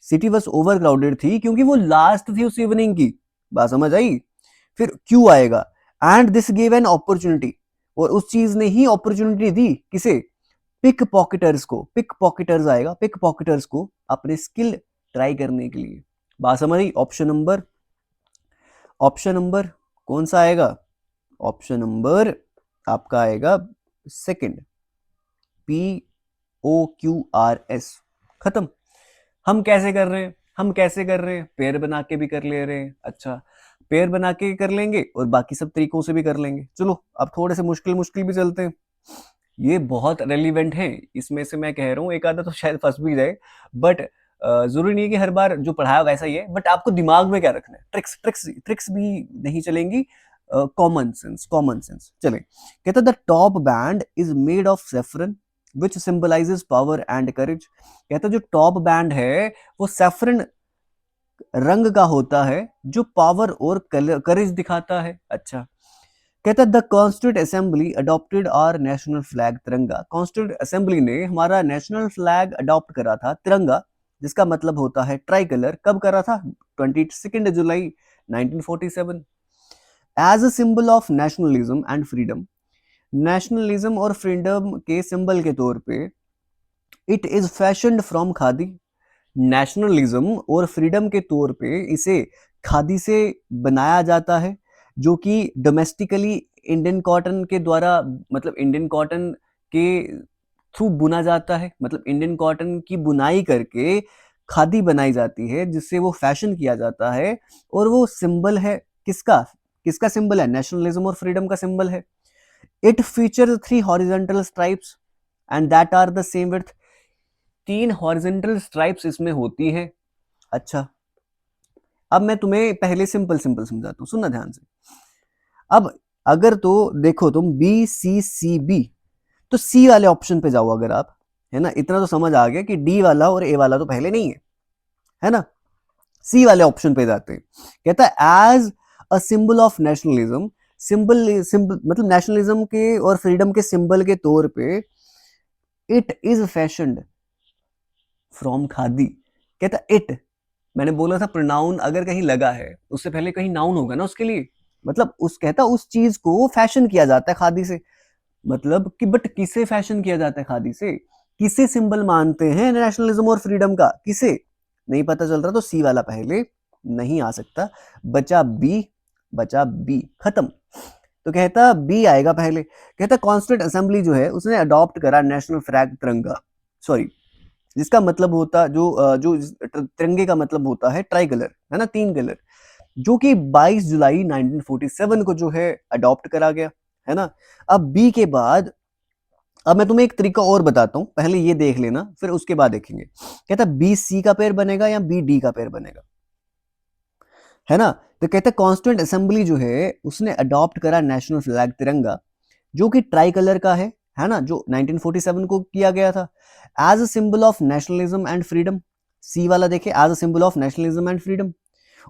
सिटी बस ओवर क्राउडेड थी क्योंकि वो लास्ट थी उस इवनिंग की। बात समझ आई? फिर क्यू आएगा, and this give an opportunity, और उस चीज ने ही अपॉर्चुनिटी दी किसे? पिक पॉकेटर्स को। पिक पॉकेटर्स आएगा, पिक पॉकेटर्स को अपने स्किल ट्राई करने के लिए। बात समझ आई? ऑप्शन नंबर, ऑप्शन नंबर कौन सा आएगा? ऑप्शन नंबर आपका आएगा second, P O Q R S. खत्म। हम कैसे कर रहे हैं? हम कैसे कर रहे हैं? पेयर बना के भी कर ले रहे हैं। अच्छा, पेयर बना के कर लेंगे और बाकी सब तरीकों से भी कर लेंगे। चलो अब थोड़े से मुश्किल मुश्किल भी चलते हैं, ये बहुत रेलिवेंट है। इसमें से मैं कह रहा हूँ एक आधा तो शायद फंस भी जाए, बट जरूरी नहीं है कि हर बार जो पढ़ाया वैसा ही है, बट आपको दिमाग में क्या रखना है, ट्रिक्स ट्रिक्स ट्रिक्स भी नहीं चलेंगी, कॉमन सेंस, कॉमन सेंस चले। कहता the top band is made of saffron which symbolizes power and courage. कहता जो टॉप बैंड है वो सेफरन रंग का होता है जो पावर और करेज दिखाता है। अच्छा, कहता the constituent assembly adopted our national flag Tiranga. Constituent assembly ने हमारा नेशनल फ्लैग अडॉप्ट करा था तिरंगा, जिसका मतलब होता है ट्राई कलर। कब करा था? 22 जुलाई 1947। As a symbol of nationalism and freedom, nationalism और फ्रीडम के सिंबल के तौर पे it is fashioned from khadi. Nationalism और फ्रीडम के तौर पे इसे खादी से बनाया जाता है, जो कि डोमेस्टिकली इंडियन कॉटन के द्वारा, मतलब इंडियन कॉटन के थ्रू बुना जाता है, मतलब इंडियन कॉटन की बुनाई करके खादी बनाई जाती है, जिससे वो फैशन किया जाता है। और वो सिंबल है किसका? किसका सिंबल है? नेशनलिज्म और फ्रीडम का सिंबल है। It features 3 horizontal stripes and that are the same width. 3 horizontal stripes इसमें होती हैं। अच्छा, अब मैं तुम्हें पहले सिंपल सिंपल समझाता हूँ, सुनना ध्यान से। अब अगर तो देखो तुम बी सी सी बी, तो सी वाले ऑप्शन पे जाओ अगर आप, है ना, इतना तो समझ आ गया कि डी वाला और ए वाला तो पहले नहीं है ना। सी वाले ऑप्शन पे जाते हैं। कहता है as a symbol of nationalism, symbol symbol मतलब नेशनलिज्म के और फ्रीडम के सिंबल के तौर पे it is fashioned from khadi. कहता इट, मैंने बोला था प्रोनाउन अगर कहीं लगा है उससे पहले कहीं नाउन होगा ना उसके लिए, मतलब उस कहता उस चीज को फैशन किया जाता है खादी से, मतलब कि बट किसे फैशन किया जाता है खादी से, किसे सिंबल मानते हैं नेशनलिज्म और फ्रीडम का, किसे नहीं पता चल रहा, तो सी वाला पहले नहीं आ सकता, बचा बी, बचा बी, खत्म। तो कहता बी आएगा पहले। कहता कॉन्स्टिट्यूंट असेंबली जो है उसने अडॉप्ट करा नेशनल फ्लैग तिरंगा, सॉरी जिसका मतलब होता जो तिरंगे का मतलब होता है ट्राई कलर, है ना, 3 कलर, जो कि 22 जुलाई 1947 को जो है अडॉप्ट करा गया, है ना। अब बी के बाद अब मैं तुम्हें एक तरीका और बताता हूं, पहले ये देख लेना फिर उसके बाद देखेंगे। कहता बी सी का पेयर बनेगा या बी डी का पेयर बनेगा, है ना। तो कहता कॉन्स्टिट्यूंट असेंबली जो है उसने अडॉप्ट करा नेशनल फ्लैग तिरंगा, जो कि ट्राई कलर का है ना, जो 1947 को किया गया था, as a symbol of nationalism and freedom. C वाला देखे as a symbol of nationalism and freedom,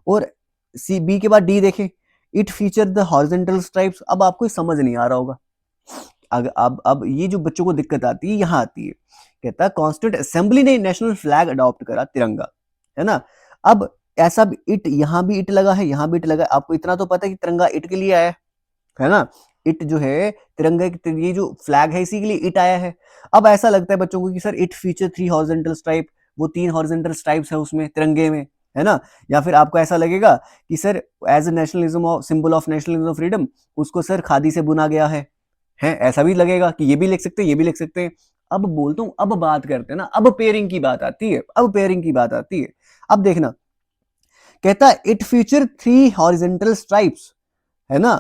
और सी बी के बाद डी देखे it feature the horizontal stripes. अब आपको समझ नहीं आ रहा होगा, अब ये जो बच्चों को दिक्कत आती है यहाँ आती है। कहता कॉन्स्टिट्यूंट असेंबली ने नेशनल फ्लैग अडॉप्ट करा तिरंगा, है ना। अब ऐसा भी इट, यहाँ भी इट लगा है, यहाँ भी इट लगा है, आपको इतना तो पता है कि तिरंगा इट के लिए आया है ना, इट जो है तिरंगा, ये जो फ्लैग है इसी के लिए इट आया है। अब ऐसा लगता है बच्चों को कि sir it feature 3 horizontal stripe, वो 3 हॉरिजॉन्टल स्ट्राइप्स है उसमें तिरंगे में, है ना। या फिर आपको ऐसा लगेगा कि sir as a nationalism of symbol of nationalism of freedom उसको सर खादी से बुना गया है, ऐसा भी लगेगा कि ये भी लिख सकते हैं, ये भी लिख सकते हैं। अब बोलता हूं, अब बात करते हैं ना, अब पेयरिंग की बात आती है, अब पेयरिंग की बात आती है। अब देखना, कहता है इट फीचर 3 हॉरिजॉन्टल स्ट्राइप्स, है ना,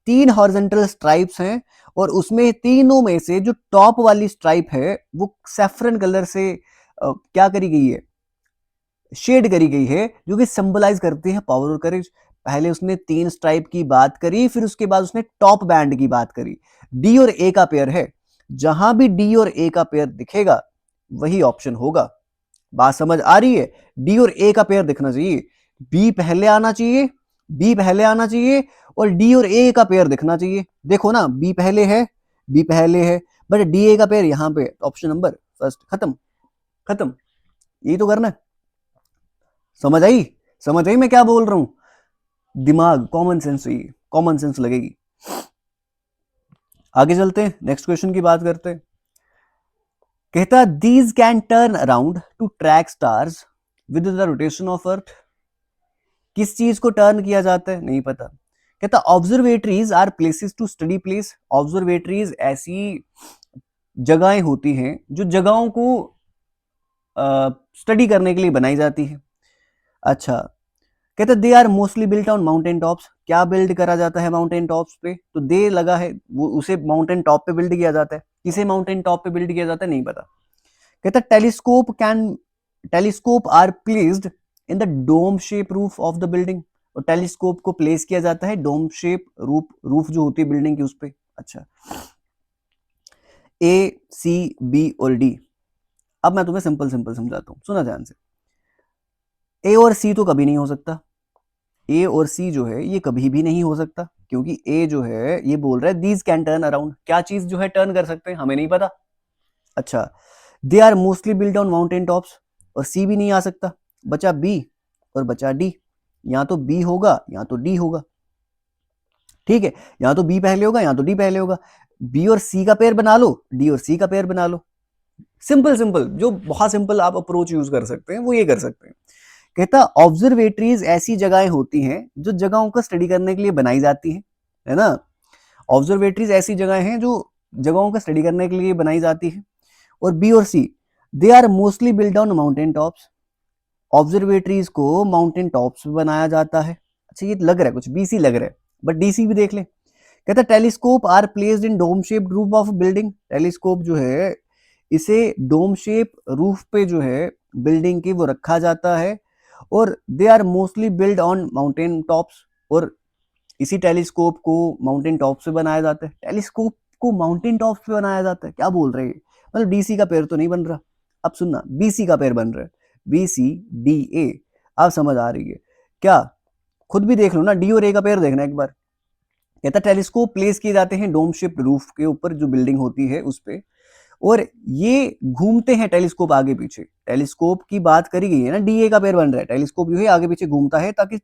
3 हॉरिजॉन्टल स्ट्राइप्स हैं, और उसमें तीनों में से जो टॉप वाली स्ट्राइप है वो सैफरन कलर से क्या करी गई है, शेड करी गई है, जो कि सिंबलाइज करती है पावर और करेज। पहले उसने 3 स्ट्राइप की बात करी, फिर उसके बाद उसने टॉप बैंड की बात करी। डी और ए का पेयर है, जहां भी डी और ए का पेयर दिखेगा वही ऑप्शन होगा। बात समझ आ रही है, डी और ए का पेयर दिखना चाहिए, बी पहले आना चाहिए, बी पहले आना चाहिए, और डी और ए का पेयर दिखना चाहिए। देखो ना, बी पहले है, बी पहले है, बट डी ए का पेयर यहाँ पे ऑप्शन नंबर फर्स्ट, खत्म, खत्म, यही तो करना है। समझ आई, समझ आई मैं क्या बोल रहा हूं, दिमाग कॉमन सेंस चाहिए, कॉमन सेंस लगेगी। आगे चलते हैं, नेक्स्ट क्वेश्चन की बात करते हैं। कहता these can turn around two track stars with the rotation of earth. किस चीज को टर्न किया जाता है, नहीं पता। कहता observatories are places to study place. Observatories ऐसी जगहें होती हैं जो जगहों को स्टडी करने के लिए बनाई जाती है। अच्छा, कहते they are mostly built on mountain tops. क्या बिल्ड करा जाता है माउंटेन टॉप्स पे, तो दे लगा है, वो उसे माउंटेन टॉप पे बिल्ड किया जाता है। किसे माउंटेन टॉप पे बिल्ड किया जाता है, नहीं पता। कहता telescope are placed in the dome shape roof of the building. और टेलीस्कोप को प्लेस किया जाता है डोम शेप रूफ जो होती है बिल्डिंग की उस पे। अच्छा, ए सी बी और डी। अब मैं तुम्हें सिंपल सिंपल समझाता हूं, सुना ध्यान से। ए और सी तो कभी नहीं हो सकता, ए और सी जो है ये कभी भी नहीं हो सकता, क्योंकि ए जो है ये बोल रहा है दीज कैन टर्न अराउंड, क्या चीज जो है टर्न कर सकते हैं, हमें नहीं पता। अच्छा, they are mostly build on mountain tops, और सी भी नहीं आ सकता, बचा बी और बचा डी। या तो बी होगा या तो डी होगा, ठीक है, या तो बी पहले होगा या तो डी पहले होगा। बी और सी का पेयर बना लो, डी और सी का पेयर बना लो। सिंपल सिंपल, जो बहुत सिंपल आप अप्रोच यूज कर सकते हैं वो ये कर सकते हैं। कहता ऑब्जर्वेटरीज ऐसी जगहें होती हैं जो जगहों को स्टडी करने के लिए बनाई जाती हैं, है ना। ऑब्जर्वेटरीज ऐसी जगहें हैं जो जगहों का स्टडी करने के लिए बनाई जाती है। और बी और C, they are mostly build on mountain tops. Observatories को माउंटेन टॉप्स पे बनाया जाता है। अच्छा, ये लग रहा है कुछ बीसी लग रहा है, बट डीसी भी देख ले। कहता telescope are placed in dome shape roof of building. Telescope जो है इसे डोम शेप रूफ पे जो है बिल्डिंग की वो रखा जाता है। और they are mostly build on mountain tops, और इसी टेलीस्कोप को माउंटेन टॉप से बनाया जाता है। टेलीस्कोप को माउंटेन टॉप पे बनाया जाता है, क्या बोल रहे हैं, मतलब डी सी का पेयर तो नहीं बन रहा। अब सुनना, बी सी का पेयर बन रहा है, बी सी डी ए। आप समझ आ रही है क्या? खुद भी देख लो ना, डी और ए का पेयर देखना एक बार। कहता टेलीस्कोप प्लेस किए जाते हैं डोम शिप्ड रूफ के ऊपर, जो बिल्डिंग होती है उस पे, और ये घूमते हैं टेलीस्कोप आगे पीछे। टेलीस्कोप की बात करी गई है ना, डीए का पेयर बन रहा है, टेलीस्कोप जो है आगे पीछे घूमता है ताकि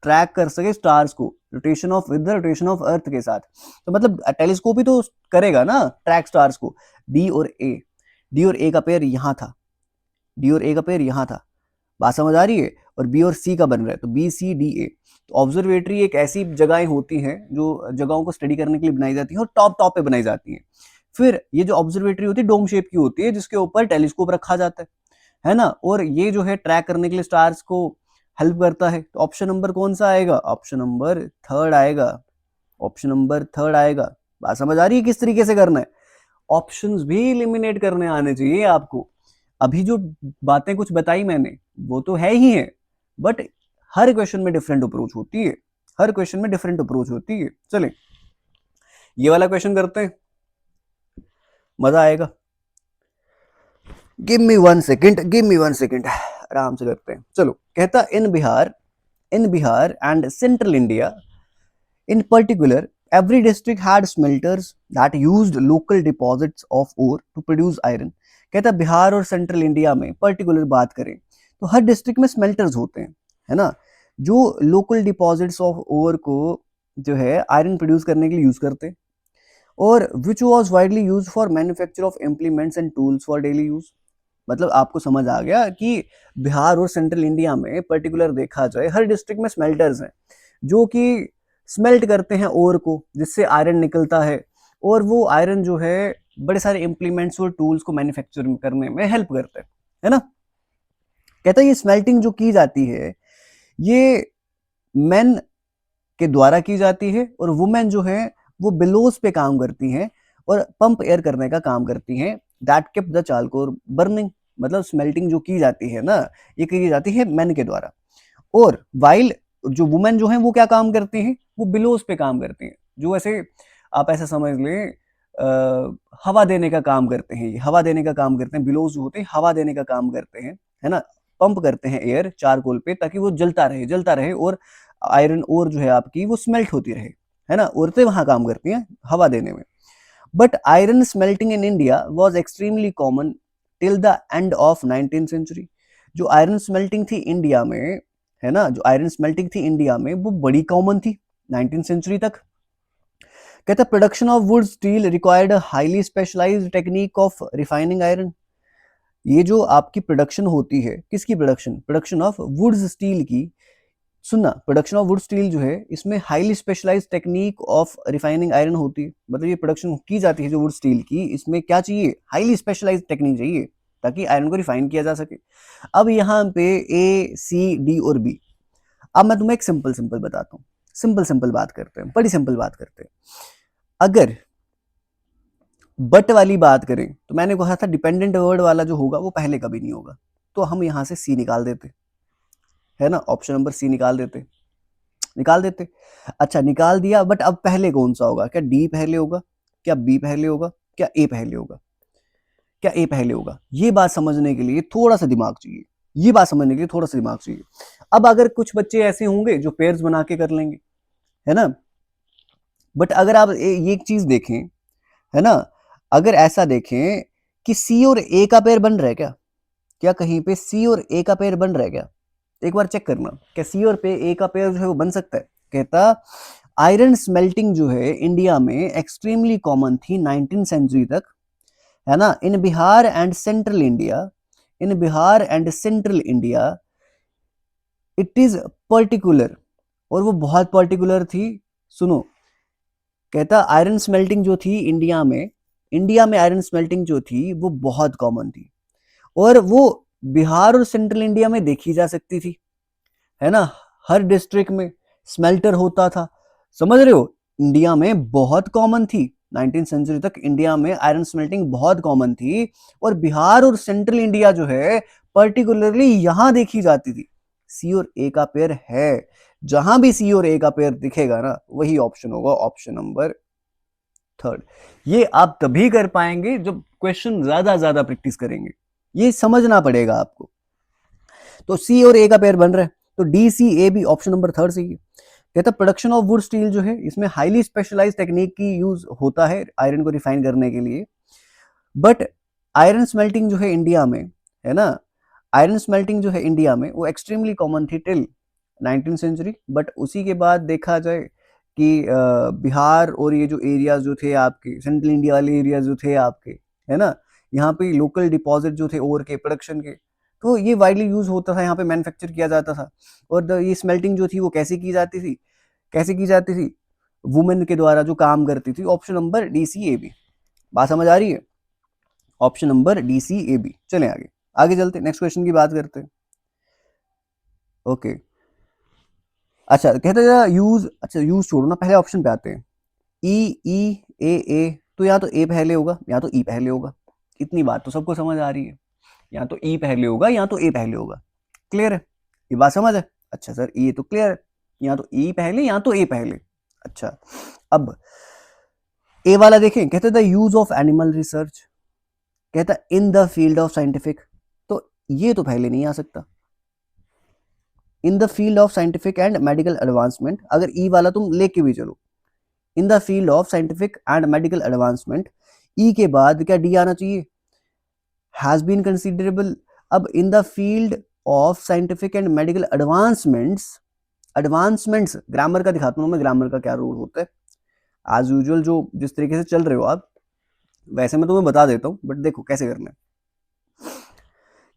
ट्रैक कर सके स्टार्स को, rotation of with the rotation of earth के साथ। तो मतलब टेलीस्कोप ही तो करेगा ना ट्रैक स्टार्स को। डी और ए, डी और ए का पेयर यहां था, डी और ए का पेयर यहां था, बात समझ आ रही है? और बी और सी का बन रहा है, तो बी सी डी ए। तो ऑब्जर्वेटरी एक ऐसी जगहें होती हैं जो जगहों को स्टडी करने के लिए बनाई जाती हैं और टॉप टॉप पे बनाई जाती हैं। फिर ये जो ऑब्जर्वेटरी होती है डोम शेप की होती है, जिसके ऊपर टेलीस्कोप रखा जाता है ना, और ये जो है ट्रैक करने के लिए स्टार्स को हेल्प करता है। तो ऑप्शन नंबर कौन सा आएगा? ऑप्शन नंबर थर्ड आएगा, ऑप्शन नंबर थर्ड आएगा। बात समझ आ रही है किस तरीके से करना है? ऑप्शंस भी एलिमिनेट करने आने चाहिए आपको। अभी जो बातें कुछ बताई मैंने वो तो है ही है, बट हर क्वेश्चन में डिफरेंट अप्रोच होती है, हर क्वेश्चन में डिफरेंट अप्रोच होती है। चले ये वाला क्वेश्चन करते हैं, मजा आएगा। Give me one second, give me one second, आराम से करते हैं। चलो, कहता in Bihar and central India in particular every district had smelters that used local deposits of ore to produce iron। कहता बिहार और सेंट्रल इंडिया में पर्टिकुलर बात करें तो हर डिस्ट्रिक्ट में स्मेल्टर्स होते हैं, है ना, जो लोकल डिपॉजिट्स ऑफ ओर को जो है आयरन प्रोड्यूस करने के लिए यूज करते हैं, और which was widely use for manufacture of implements and tools for daily use. मतलब आपको समझ आ गया कि बिहार और सेंट्रल इंडिया में पर्टिकुलर देखा जाए हर डिस्ट्रिक्ट में स्मेल्टर्स हैं जो कि स्मेल्ट करते हैं ओर को, जिससे आयरन निकलता है, और वो आयरन जो है बड़े सारे इंप्लीमेंट्स और टूल्स को मैन्युफैक्चर करने में हेल्प करते हैं, है ना। कहता है ये स्मेल्टिंग जो की जाती है ये मेन के द्वारा की जाती है, और वुमेन जो है वो बिलोज पे काम करती हैं और पंप एयर करने का काम करती हैं। That cap the charcoal burning. मतलब स्मेल्टिंग जो की जाती है ना, ये की जाती है मेन के द्वारा, और वाइल जो वुमेन जो है वो क्या काम करती हैं, वो बिलोज पे काम करती हैं। जो ऐसे आप ऐसा समझ लें हवा देने का काम करते हैं, ये हवा देने का काम करते हैं, बिलोज जो होते हैं हवा देने का काम करते हैं, है ना, पंप करते हैं एयर चारकोल पे ताकि वो जलता रहे और आयरन ओर जो है आपकी वो स्मेल्ट होती रहे, है ना। औरतें वहां काम करती हैं हवा देने में। But iron smelting in India was extremely common till the end of 19th century. जो आयरन स्मेल्टिंग थी इंडिया में, है ना, जो आयरन स्मेल्टिंग थी इंडिया में वो बड़ी कॉमन थी 19th सेंचुरी तक। कहता production of wood steel required highly specialised technique of refining iron. ये जो आपकी प्रोडक्शन होती है, किसकी production? Production of wood steel की। सुनना, प्रोडक्शन ऑफ वुड स्टील जो है इसमें highly specialised technique of refining iron होती है। मतलब ये प्रोडक्शन की जाती है जो वुड स्टील की, इसमें क्या चाहिए? हाईली स्पेशलाइज्ड टेक्निक चाहिए ताकि आयरन को रिफाइन किया जा सके। अब यहाँ पे ए सी डी और बी। अब मैं तुम्हें एक सिंपल बताता हूँ, सिंपल बात करते हैं, बड़ी सिंपल बात करते हैं। अगर बट वाली बात करें तो मैंने कहा था डिपेंडेंट वर्ड वाला जो होगा वो पहले कभी नहीं होगा, तो हम यहां से सी निकाल देते, है ना, ऑप्शन नंबर सी निकाल देते। अच्छा निकाल दिया, बट अब पहले कौन सा होगा? क्या डी पहले होगा, क्या बी पहले होगा, क्या ए पहले होगा? क्या ए पहले होगा? ये बात समझने के लिए थोड़ा सा दिमाग चाहिए, ये बात समझने के लिए थोड़ा सा दिमाग चाहिए। अब अगर कुछ बच्चे ऐसे होंगे जो पेयर्स बना के कर लेंगे, है ना, बट अगर आप ये एक चीज देखें, है ना, अगर ऐसा देखें कि सी और ए का पेयर बन रहा है क्या? क्या कहीं पे सी और ए का पेयर बन रहा है क्या? एक बार चेक करना, क्या सी और पे ए का पेयर जो है वो बन सकता है? कहता आयरन स्मेल्टिंग जो है इंडिया में एक्सट्रीमली कॉमन थी 19th सेंचुरी तक, है ना, in Bihar and central India, in Bihar and central India it is particular, और वो बहुत पर्टिकुलर थी। सुनो, कहता आयरन स्मेल्टिंग जो थी इंडिया में आयरन स्मेल्टिंग जो थी वो बहुत कॉमन थी, और वो बिहार और सेंट्रल इंडिया में देखी जा सकती थी, है ना, हर डिस्ट्रिक्ट में स्मेल्टर होता था। समझ रहे हो, इंडिया में बहुत कॉमन थी 19th सेंचुरी तक, इंडिया में आयरन स्मेल्टिंग बहुत कॉमन थी, और बिहार और सेंट्रल इंडिया जो है पर्टिकुलरली यहां देखी जाती थी। सी और ए का पेयर है, जहां भी सी और ए का पेयर दिखेगा ना वही ऑप्शन होगा, ऑप्शन नंबर थर्ड। ये आप तभी कर पाएंगे जब क्वेश्चन ज्यादा प्रैक्टिस करेंगे, ये समझना पड़ेगा आपको। तो सी और ए का पेयर बन रहा है, तो D C A B option number third सही है। कहता प्रोडक्शन ऑफ वुड स्टील जो है इसमें हाईली स्पेशलाइज टेक्निक की यूज होता है आयरन को रिफाइन करने के लिए, बट आयरन स्मेल्टिंग जो है इंडिया में, है ना, आयरन स्मेल्टिंग जो है इंडिया में वो एक्सट्रीमली कॉमन थी टिल 19th सेंचुरी। बट उसी के बाद देखा जाए कि बिहार और ये जो एरियाज जो थे आपके सेंट्रल इंडिया वाले एरियाज जो थे आपके, है ना, यहाँ पे लोकल डिपॉजिट जो थे ओर के प्रोडक्शन के, तो ये वाइडली यूज होता था, यहाँ पे मैन्युफैक्चर किया जाता था। और ये स्मेल्टिंग जो थी वो कैसे की जाती थी, कैसे की जाती थी, वुमेन के द्वारा जो काम करती थी। Option number D C A B, बात समझ आ रही है, option number D C A B. चलें आगे, आगे चलते नेक्स्ट क्वेश्चन की बात करते हैं। ओके अच्छा कहते हैं यूज, अच्छा यूज छोड़ो ना, पहले ऑप्शन पे आते हैं। ई ई ए, तो या तो ए पहले होगा या तो ई पहले होगा, इतनी बात तो सबको समझ आ रही है, या तो ई पहले होगा या तो ए पहले होगा। क्लियर है, ये बात समझ है? अच्छा सर ये तो क्लियर है, या तो ई पहले या तो ए पहले। अच्छा अब ए वाला देखें, कहते the use of animal research, कहता in the field of scientific, तो ये तो पहले नहीं आ सकता। In the field of scientific and medical advancement, अगर ई वाला तुम लेके भी चलो, in the field of scientific and medical advancement, E के बाद क्या डी आना चाहिए, हैज बीन कंसिडरेबल। अब in the field of scientific and medical advancements, advancements grammar का दिखाता हूं मैं, ग्रामर का क्या रूल होता है। एज यूजुअल जो जिस तरीके से चल रहे हो आप, वैसे मैं तुम्हें बता देता हूं, बट देखो कैसे करना है।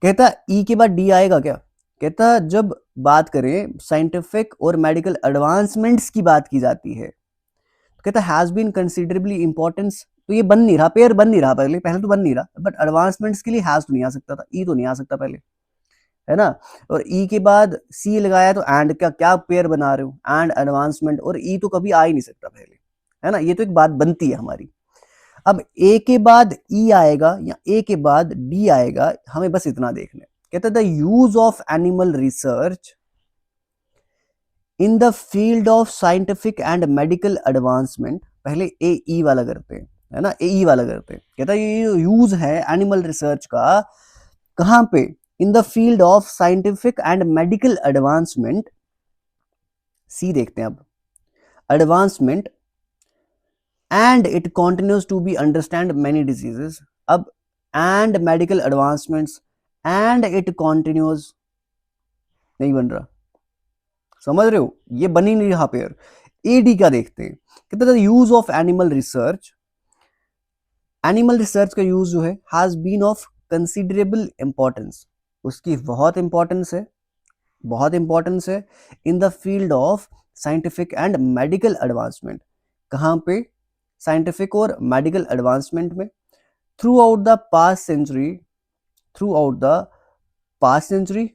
कहता ई के बाद डी आएगा क्या, कहता जब बात करें साइंटिफिक और मेडिकल एडवांसमेंट्स की बात की जाती है, तो कहता हैज बीन कंसिडरेबली इंपॉर्टेंस, तो ये बन नहीं रहा, पेयर बन नहीं रहा, पहले पहले तो बन नहीं रहा, बट एडवांसमेंट्स के लिए हैज तो नहीं आ सकता था, ई तो नहीं आ सकता पहले, है ना। और ई के बाद सी लगाया तो एंड का क्या पेयर बना रहे हो, एंड एडवांसमेंट, और ई तो कभी आ ही नहीं सकता पहले, है ना, ये तो एक बात बनती है हमारी। अब ए के बाद ई आएगा या ए के बाद डी आएगा, हमें बस इतना देखना है। कहता है the use of animal research in the field of scientific and medical advancement, पहले ए ई वाला करते हैं, है ना, ए ई वाला करते हैं। कहता है ये यूज है एनिमल रिसर्च का कहां पे, in the field of scientific and medical advancement, C देखते हैं अब, advancement and it continues to be understand many diseases. अब and medical advancements and it continues नहीं बन रहा, समझ रहे हो, ये बन ही नहीं रहा पेयर। एडी का देखते हैं, कहते हैं use of animal research, animal research का यूज जो है has been of considerable importance, उसकी बहुत इंपॉर्टेंस है, बहुत इंपॉर्टेंस है, in the field of scientific and medical advancement, कहां पे, साइंटिफिक और मेडिकल एडवांसमेंट में, through out the past century, through out the past century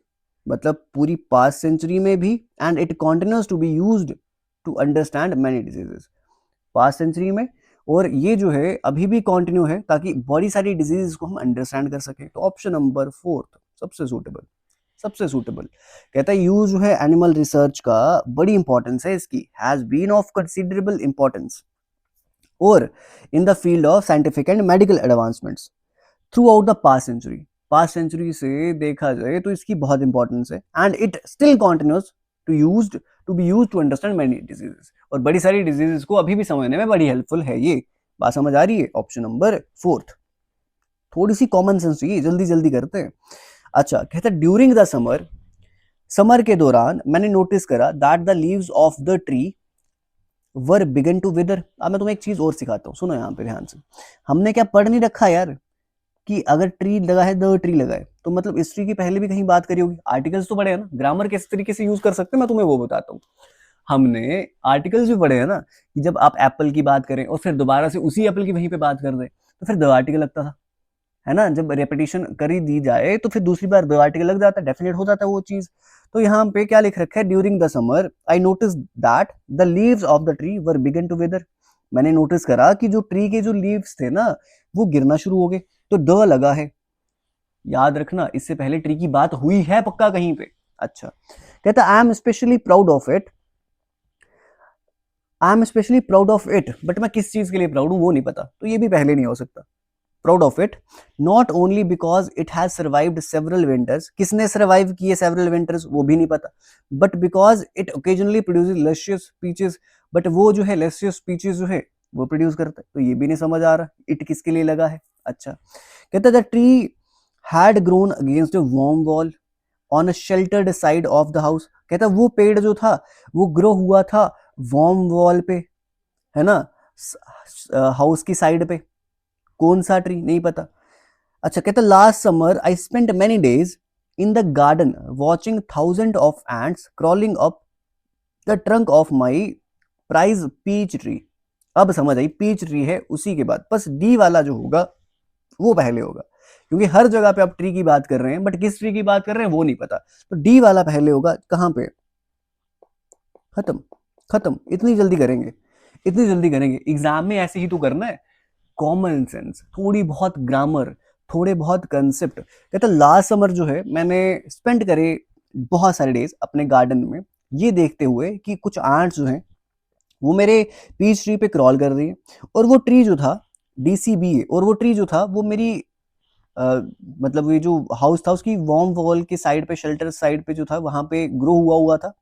मतलब पूरी पास्ट सेंचुरी में भी, and it continues to be used to understand many diseases, past century में, और ये जो है अभी भी कंटिन्यू है ताकि बड़ी सारी डिजीज को हम अंडरस्टैंड कर सकें। तो ऑप्शन नंबर फोर्थ सबसे सूटेबल, सबसे सूटेबल। कहता है यूज जो है एनिमल रिसर्च का बड़ी इंपॉर्टेंस है इसकी, has been of considerable importance, और in the field of scientific and medical advancements through out the past century, past century से देखा जाए तो इसकी बहुत इंपॉर्टेंस है, and it still continues to be used to understand many diseases, और बड़ी सारी डिजीजेस को अभी भी समझने में बड़ी हेल्पफुल है ये, बात समझ आ रही है। ऑप्शन नंबर फोर्थ, थोड़ी सी कॉमन सेंस चाहिए, जल्दी जल्दी करते हैं। अच्छा कहता है ड्यूरिंग द समर, समर के दौरान मैंने नोटिस करा that the leaves of the tree were began to wither. अब मैं तुम्हें एक चीज और सिखाता हूँ, सुनो यहाँ पे ध्यान से, हमने क्या पढ़ नहीं रखा यार कि अगर ट्री लगा है द ट्री लगा है, तो मतलब इस ट्री की पहले भी कहीं बात करी होगी, आर्टिकल्स तो पढ़े हैं ना, ग्रामर किस तरीके से यूज कर सकते हैं मैं तुम्हें वो बताता हूँ। हमने आर्टिकल्स भी पढ़े हैं ना, कि जब आप एप्पल की बात करें और फिर दोबारा से उसी एप्पल की वहीं पे बात कर दें, तो फिर द आर्टिकल लगता था, है ना, जब रेपिटेशन करी दी जाए तो फिर दूसरी बार द आर्टिकल लग जाता है, डेफिनेट हो जाता है वो चीज। तो यहाँ पे क्या लिख रखा है, during the summer I notice that the leaves of the tree were began to wither, मैंने नोटिस करा कि जो ट्री के जो लीव्स थे ना वो गिरना शुरू हो गए, तो द लगा है, याद रखना इससे पहले ट्री की बात हुई है पक्का कहीं पे। अच्छा कहता I am specially proud of it, I am specially proud of it, but मैं किस चीज के लिए प्राउड हूं वो नहीं पता, तो ये भी पहले नहीं हो सकता। Proud of it not only because it has survived several winters, किसने सर्वाइव किए सेवरल विंटर्स वो भी नहीं पता, but because it occasionally produces luscious peaches, but वो जो है लशियस पीचेस जो है वो प्रोड्यूस करता है, तो ये भी नहीं समझ आ रहा इट किसके लिए लगा है। अच्छा, कहता the tree had grown against a warm wall on a sheltered side of the house, कहता वो पेड़ जो था वो ग्रो हुआ था वार्म वॉल पे, है ना, हाउस की साइड पे। कौन सा ट्री नहीं पता। अच्छा, कहता last summer I spent many days in the garden watching thousand of ants crawling up the trunk of my prize peach tree. अब समझ आई, पीच ट्री है उसी के बाद, बस डी वाला जो होगा वो पहले होगा, क्योंकि हर जगह पे आप ट्री की बात कर रहे हैं बट किस ट्री की बात कर रहे हैं वो नहीं पता, तो डी वाला पहले होगा। कहां पे, खत्म, खत्म, इतनी जल्दी करेंगे, इतनी जल्दी करेंगे, एग्जाम में ऐसे ही तो करना है। कॉमन सेंस, थोड़ी बहुत ग्रामर, थोड़े बहुत कंसेप्ट। कहता लास्ट समर जो है मैंने स्पेंड करे बहुत सारे डेज अपने गार्डन में ये देखते हुए कि कुछ आंट्स जो हैं वो मेरे पीच ट्री पे क्रॉल कर रही है, और वो ट्री जो था डीसीबीए, और वो ट्री जो था वो मेरी मतलब ये जो हाउस था उसकी वार्म वॉल के साइड पे, शेल्टर साइड पे जो था वहां पे ग्रो हुआ हुआ था,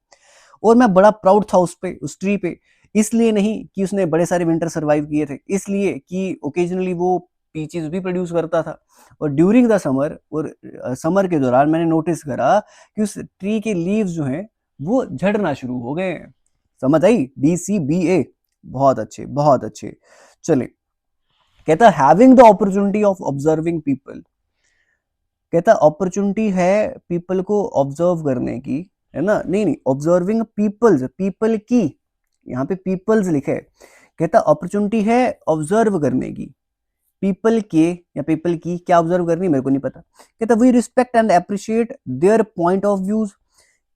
और मैं बड़ा प्राउड था उस पे, उस ट्री पे, इसलिए नहीं कि उसने बड़े सारे विंटर सर्वाइव किए थे, इसलिए कि ओकेजनली वो पीचेस भी प्रोड्यूस करता था, और ड्यूरिंग द समर, और समर के दौरान मैंने नोटिस करा कि उस ट्री के लीव्स जो हैं वो झड़ना शुरू हो गए हैं। समझ आई, DCBA, बहुत अच्छे, बहुत अच्छे। चले, कहता having the opportunity of observing people, कहता अपॉर्चुनिटी है पीपल को ऑब्जर्व करने की, है ना, नहीं नहीं, ऑब्जर्विंग पीपल्स, पीपल की, यहाँ पे पीपल्स लिखे है, कहता अपॉर्चुनिटी है ऑब्जर्व करने की, पीपल के या पीपल की क्या ऑब्जर्व करनी मेरे को नहीं पता। कहता we respect and appreciate their point of views,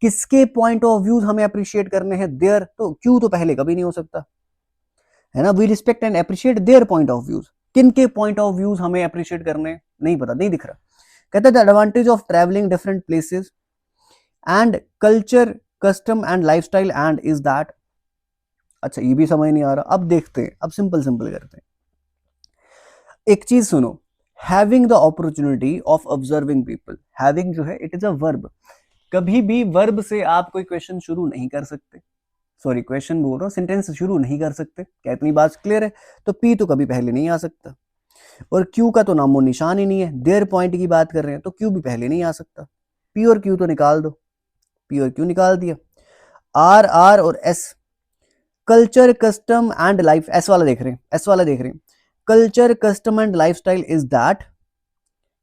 किसके पॉइंट ऑफ व्यूज हमें अप्रिशिएट करने हैं, देयर तो क्यों तो पहले कभी नहीं हो सकता, है ना। We respect and appreciate their point of views, किन के पॉइंट ऑफ व्यूज हमें अप्रिशिएट करने, नहीं पता, नहीं दिख रहा। कहता the advantage of travelling different places and culture custom and lifestyle and is that. अच्छा, ये भी समझ नहीं आ रहा, अब देखते हैं, अब सिंपल सिंपल करते हैं। एक चीज सुनो, having the opportunity of observing people, having जो है इट इज अ वर्ब, कभी भी वर्ब से आप कोई क्वेश्चन शुरू नहीं कर सकते, सॉरी क्वेश्चन बोल रहा हूं, सेंटेंस शुरू नहीं कर सकते, क्या इतनी बात क्लियर है। तो पी तो कभी पहले नहीं आ सकता, और क्यू का तो नामो निशान ही नहीं है, देयर पॉइंट की बात कर रहे हैं तो क्यू भी पहले नहीं आ सकता, पी और क्यू तो निकाल दो, पी और क्यू निकाल दिया। आर, आर और S, culture custom and life, S वाला देख रहे हैं, एस वाला देख रहे हैं, culture custom and lifestyle is that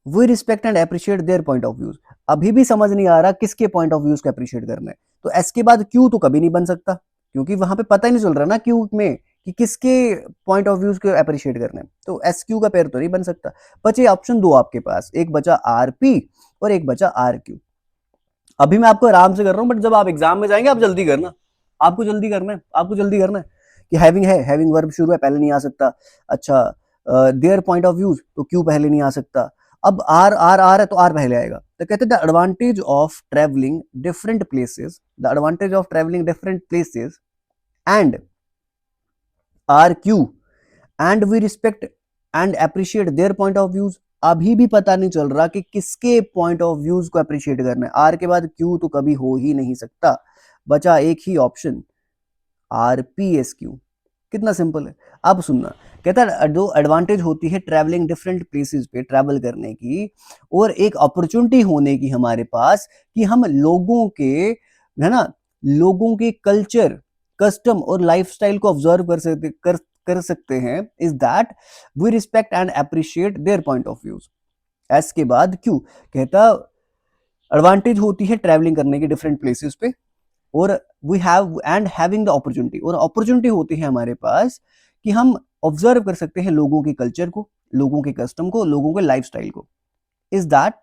we respect and appreciate their point of views. अभी भी समझ नहीं आ रहा किसके पॉइंट ऑफ व्यूज को अप्रिशिएट करना है, तो एस के बाद क्यू तो कभी नहीं बन सकता, क्योंकि वहां पे पता ही नहीं चल रहा ना क्यू में कि किसके पॉइंट ऑफ व्यूज को अप्रिशिएट करना है, तो एस क्यू का पेयर तो नहीं बन सकता। बचे ऑप्शन दो आपके पास, एक बचा आर पी और एक बचा आर क्यू। अभी मैं आपको आराम से कर रहा हूं, बट जब आप एग्जाम में जाएंगे आप जल्दी करना, आपको जल्दी करना है, आपको जल्दी करना है, कि हैविंग है, हैविंग वर्ब शुरू है, पहले नहीं आ सकता। अच्छा, देयर पॉइंट ऑफ व्यूज तो क्यू पहले नहीं आ सकता, अब आर, आर, आर है तो आर पहले आएगा, तो कहते हैं the advantage of travelling different places, the advantage of travelling different places and R Q and we respect and appreciate their point of views. अभी भी पता नहीं चल रहा कि किसके पॉइंट ऑफ व्यूज को अप्रिशिएट करना है, आर के बाद क्यू तो कभी हो ही नहीं सकता, बचा एक ही ऑप्शन, RPSQ। कितना सिंपल है। अब सुनना, कहता है जो एडवांटेज होती है ट्रैवलिंग डिफरेंट प्लेसेस पे ट्रैवल करने की, और एक अपॉर्चुनिटी होने की हमारे पास कि हम लोगों के, है ना, लोगों के कल्चर कस्टम और लाइफस्टाइल को ऑब्जर्व कर सकते हैं, is that we respect and appreciate their point of views. S के बाद क्यू, कहता एडवांटेज होती है ट्रैवलिंग करने की डिफरेंट प्लेसेस पे, और we have and having the opportunity, और अपॉर्चुनिटी होती है हमारे पास कि हम ऑब्जर्व कर सकते हैं लोगों के कल्चर को, लोगों के कस्टम को, लोगों के लाइफस्टाइल को, इज दैट,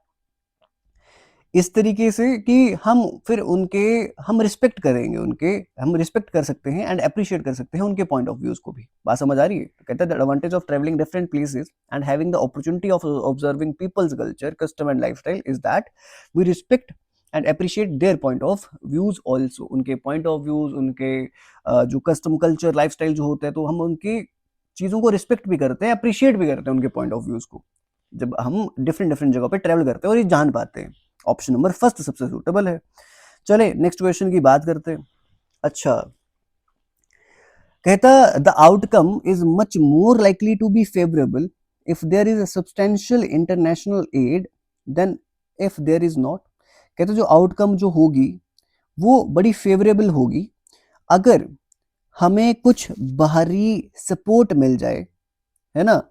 इस तरीके से कि हम फिर उनके, हम रिस्पेक्ट करेंगे उनके, हम रिस्पेक्ट कर सकते हैं एंड अप्रिशिएट कर सकते हैं उनके पॉइंट ऑफ व्यूज को भी। बात समझ आ रही है। तो कहता है the advantage of travelling different places and having the opportunity of observing peoples culture custom and lifestyle is that we respect and appreciate their point of views also, उनके पॉइंट ऑफ व्यूज, उनके जो कस्टम कल्चर लाइफस्टाइल जो होते हैं, तो हम उनकी चीज़ों को रिस्पेक्ट भी करते हैं, अप्रिशिएट भी करते हैं उनके पॉइंट ऑफ व्यूज को, जब हम डिफरेंट डिफरेंट जगह पे ट्रेवल करते हैं और ये जान पाते हैं। ऑप्शन नंबर फर्स्ट सबसे सूटेबल है। चले नेक्स्ट क्वेश्चन की बात करते हैं। अच्छा, कहता the outcome is much more likely to be favourable if there is a substantial international aid than if there is not. कहता जो आउटकम जो होगी वो बड़ी फेवरेबल होगी अगर हमें कुछ बाहरी सपोर्ट मिल जाए, है ना,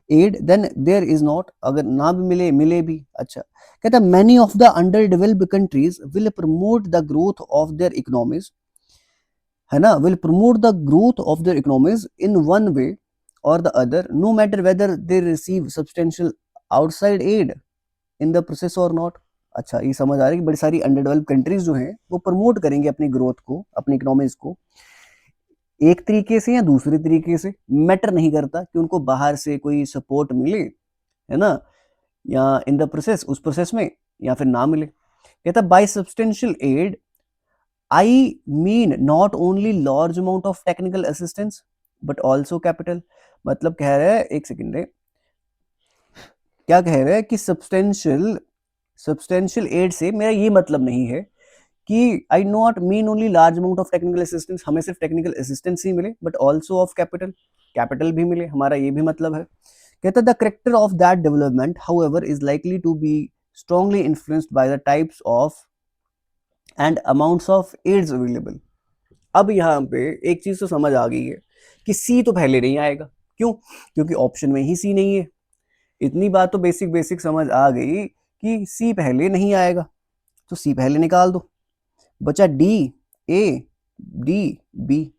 aid, then there is not, अगर ना भी मिले मिले भी। अच्छा, कहता many of the under developed countries will promote the growth of their economies, है ना, will promote the growth of their economies in one way और the other, no matter whether they receive substantial outside aid in the process और नॉट। अच्छा, ये समझ आ रहा है कि बड़ी सारी अंडर डेवलप्ड कंट्रीज जो हैं वो प्रमोट करेंगे अपनी ग्रोथ को, अपनी इकोनॉमीज को, एक तरीके से या दूसरे तरीके से, मैटर नहीं करता कि उनको बाहर से कोई सपोर्ट मिले, है ना, या इन द प्रोसेस, उस प्रोसेस में, या फिर ना मिले। कहता by substantial aid I mean not only large amount of technical assistance but also capital. मतलब कह रहा है, एक सेकेंड है, क्या कह रहा है कि सब्सटेंशियल एड से मेरा ये मतलब नहीं है कि I not mean only large amount of technical assistance, हमें सिर्फ टेक्निकल असिस्टेंस ही मिले, but also of capital, capital भी मिले, हमारा ये भी मतलब है। कहता the character of that development however is likely to be strongly influenced by the types of and amounts of aids available. अब यहाँ पे एक चीज तो समझ आ गई है कि सी तो पहले नहीं आएगा। क्यों? क्योंकि ऑप्शन में ही सी नहीं है। इतनी बात तो बेसिक बेसिक समझ आ गई कि सी पहले नहीं आएगा, तो सी पहले निकाल दो, बचा डी, ए, डी, बी।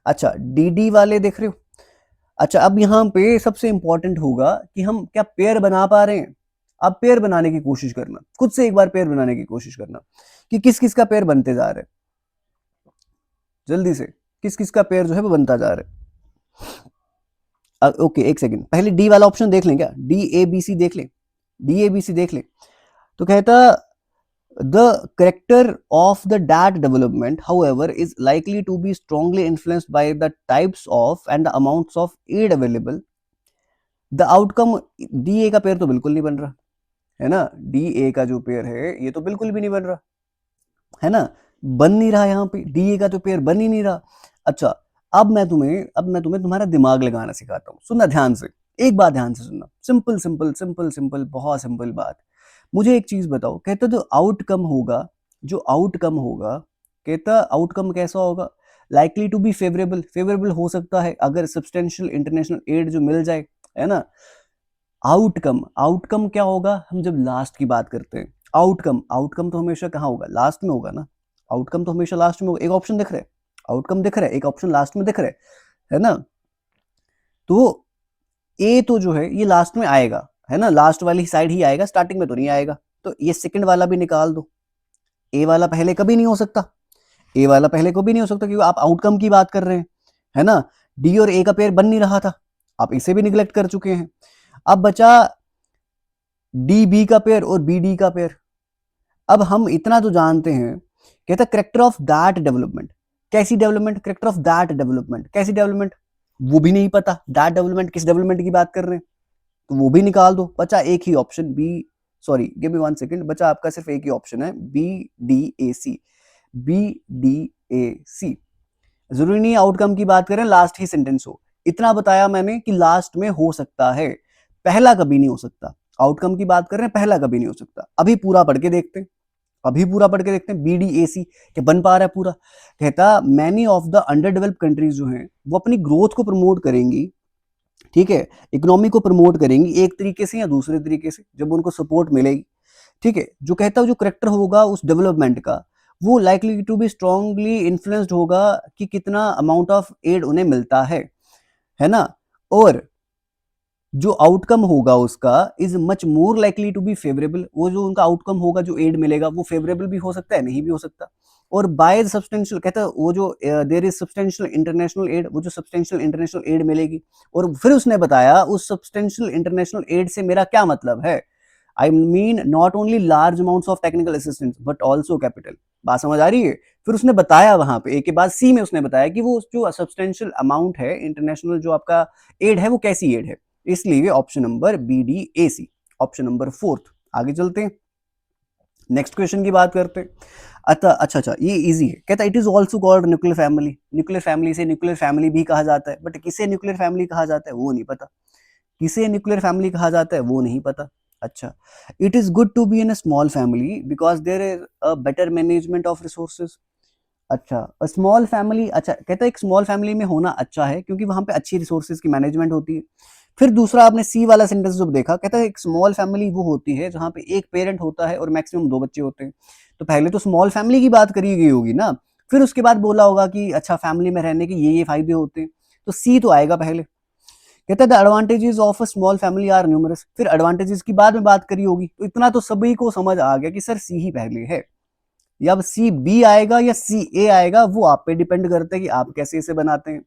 अच्छा, डी डी वाले देख रहे हो। अच्छा, अब यहाँ पे सबसे इंपॉर्टेंट होगा कि हम क्या पेयर बना पा रहे हैं। अब पेयर बनाने की कोशिश करना, खुद से एक बार पेयर बनाने की कोशिश करना कि किस किस का पेयर बनते जा रहा है, जल्दी से किस किस का पेयर जो है वो बनता जा रहा है। ओके, एक सेकंड, पहले डी वाला ऑप्शन देख लें क्या, डी ए बी सी देख लें, डी ए बी सी देख लें। तो कहता the character of the dat development however is likely to be strongly influenced by the types of and the amounts of aid available, the outcome। D A का पेयर तो बिल्कुल नहीं बन रहा है ना, डी ए का जो पेयर है ये तो बिल्कुल भी नहीं बन रहा है ना, बन नहीं रहा, यहाँ पे डी ए का तो पेयर बन ही नहीं रहा। अच्छा, अब मैं तुम्हें तुम्हारा दिमाग लगाना सिखाता हूँ, सुनना ध्यान से, एक बात ध्यान से सुनना, सिंपल सिंपल सिंपल सिंपल, बहुत सिंपल बात। मुझे एक चीज बताओ, कहता जो आउटकम होगा, जो आउटकम होगा, कहता आउटकम कैसा होगा, likely to be favourable, favourable हो सकता है अगर सब्सटेंशियल इंटरनेशनल एड जो मिल जाए, है ना। आउटकम, आउटकम क्या होगा, हम जब लास्ट की बात करते हैं, आउटकम, आउटकम तो हमेशा कहाँ होगा, लास्ट में होगा ना, आउटकम तो हमेशा लास्ट में होगा। एक ऑप्शन दिख रहा है, आउटकम दिख रहा है, एक ऑप्शन लास्ट में दिख रहा है ना। तो ए तो जो है ये लास्ट में आएगा, है ना, लास्ट वाली साइड ही आएगा, स्टार्टिंग में तो नहीं आएगा। तो ये सेकंड वाला भी निकाल दो, ए वाला पहले कभी नहीं हो सकता, ए वाला पहले कभी नहीं हो सकता, क्योंकि आप आउटकम की बात कर रहे हैं, है ना। डी और ए का पेयर बन नहीं रहा था, आप इसे भी निगलेक्ट कर चुके हैं। अब बचा डी बी का पेयर और बी डी का पेयर। अब हम इतना तो जानते हैं, कहता करेक्टर ऑफ दैट डेवलपमेंट, कैसी development, character of that development, कैसी डेवलपमेंट, वो भी नहीं पता, दैट डेवलपमेंट किस डेवलपमेंट की बात कर रहे हैं, तो वो भी निकाल दो। बचा एक ही option, B, sorry give me 1 second, बचा आपका सिर्फ एक ही ऑप्शन है, B D A C, B D A C. जरूरी नहीं आउटकम की बात करें लास्ट ही सेंटेंस हो, इतना बताया मैंने कि लास्ट में हो सकता है, पहला कभी नहीं हो सकता। आउटकम की बात कर रहे हैं, पहला कभी नहीं हो सकता। अभी पूरा पढ़ के देखते हैं, अभी पूरा पढ़ के देखते हैं, बी डी ए सी क्या बन पा रहा है पूरा। कहता many of the under developed countries जो हैं वो अपनी ग्रोथ को प्रमोट करेंगी, ठीक है, इकोनॉमी को प्रमोट करेंगी एक तरीके से या दूसरे तरीके से, जब उनको सपोर्ट मिलेगी, ठीक है। जो कहता है जो करेक्टर होगा उस डेवलपमेंट का, वो likely to be strongly influenced होगा कि कितना अमाउंट ऑफ एड उन्हें मिलता है ना। और जो आउटकम होगा उसका is much more likely to be favourable, वो जो उनका आउटकम होगा जो एड मिलेगा वो फेवरेबल भी हो सकता है, नहीं भी हो सकता। और बाय सब्सटेंशियल, कहता है वो जो there is substantial international aid, वो जो सब्सटेंशियल इंटरनेशनल एड मिलेगी। और फिर उसने बताया उस सब्सटेंशियल इंटरनेशनल एड से मेरा क्या मतलब है। आई mean not only large amounts of technical assistance but also capital. बात समझ आ रही है? फिर उसने बताया वहां पे एक के बाद सी में उसने बताया कि वो जो सब्सटेंशियल अमाउंट है इंटरनेशनल जो आपका एड है वो कैसी एड है, इसलिए option number B D A C, option number fourth. आगे चलते हैं, नेक्स्ट क्वेश्चन की बात करते हैं। अच्छा, ये इजी है। कहता है it is also called nuclear family. Nuclear family से न्यूक्लियर फैमिली भी कहा जाता है, बट किसे न्यूक्लियर फैमिली कहा जाता है वो नहीं पता। किसे न्यूक्लियर फैमिली कहा जाता है वो नहीं पता। अच्छा, it is good to be in a small family because there is a better management of resources. अच्छा, स्मॉल फैमिली, अच्छा कहता है एक स्मॉल फैमिली में होना अच्छा है क्योंकि वहां पे अच्छी रिसोर्सेज की मैनेजमेंट होती है। फिर दूसरा आपने सी वाला सेंटेंस जब देखा, कहता है एक स्मॉल फैमिली वो होती है जहां पे एक पेरेंट होता है और मैक्सिमम 2 बच्चे होते हैं। तो पहले तो स्मॉल फैमिली की बात करी गई होगी ना, फिर उसके बाद बोला होगा कि अच्छा फैमिली में रहने के ये फायदे होते हैं, तो सी तो आएगा पहले। कहता है the advantages of a small family are numerous, फिर एडवांटेजेस की बाद में बात करी होगी, तो इतना तो सभी को समझ आ गया कि सर सी ही पहले है। या अब सी बी आएगा या सी ए आएगा, वो आप पे डिपेंड करता है कि आप कैसे इसे बनाते हैं।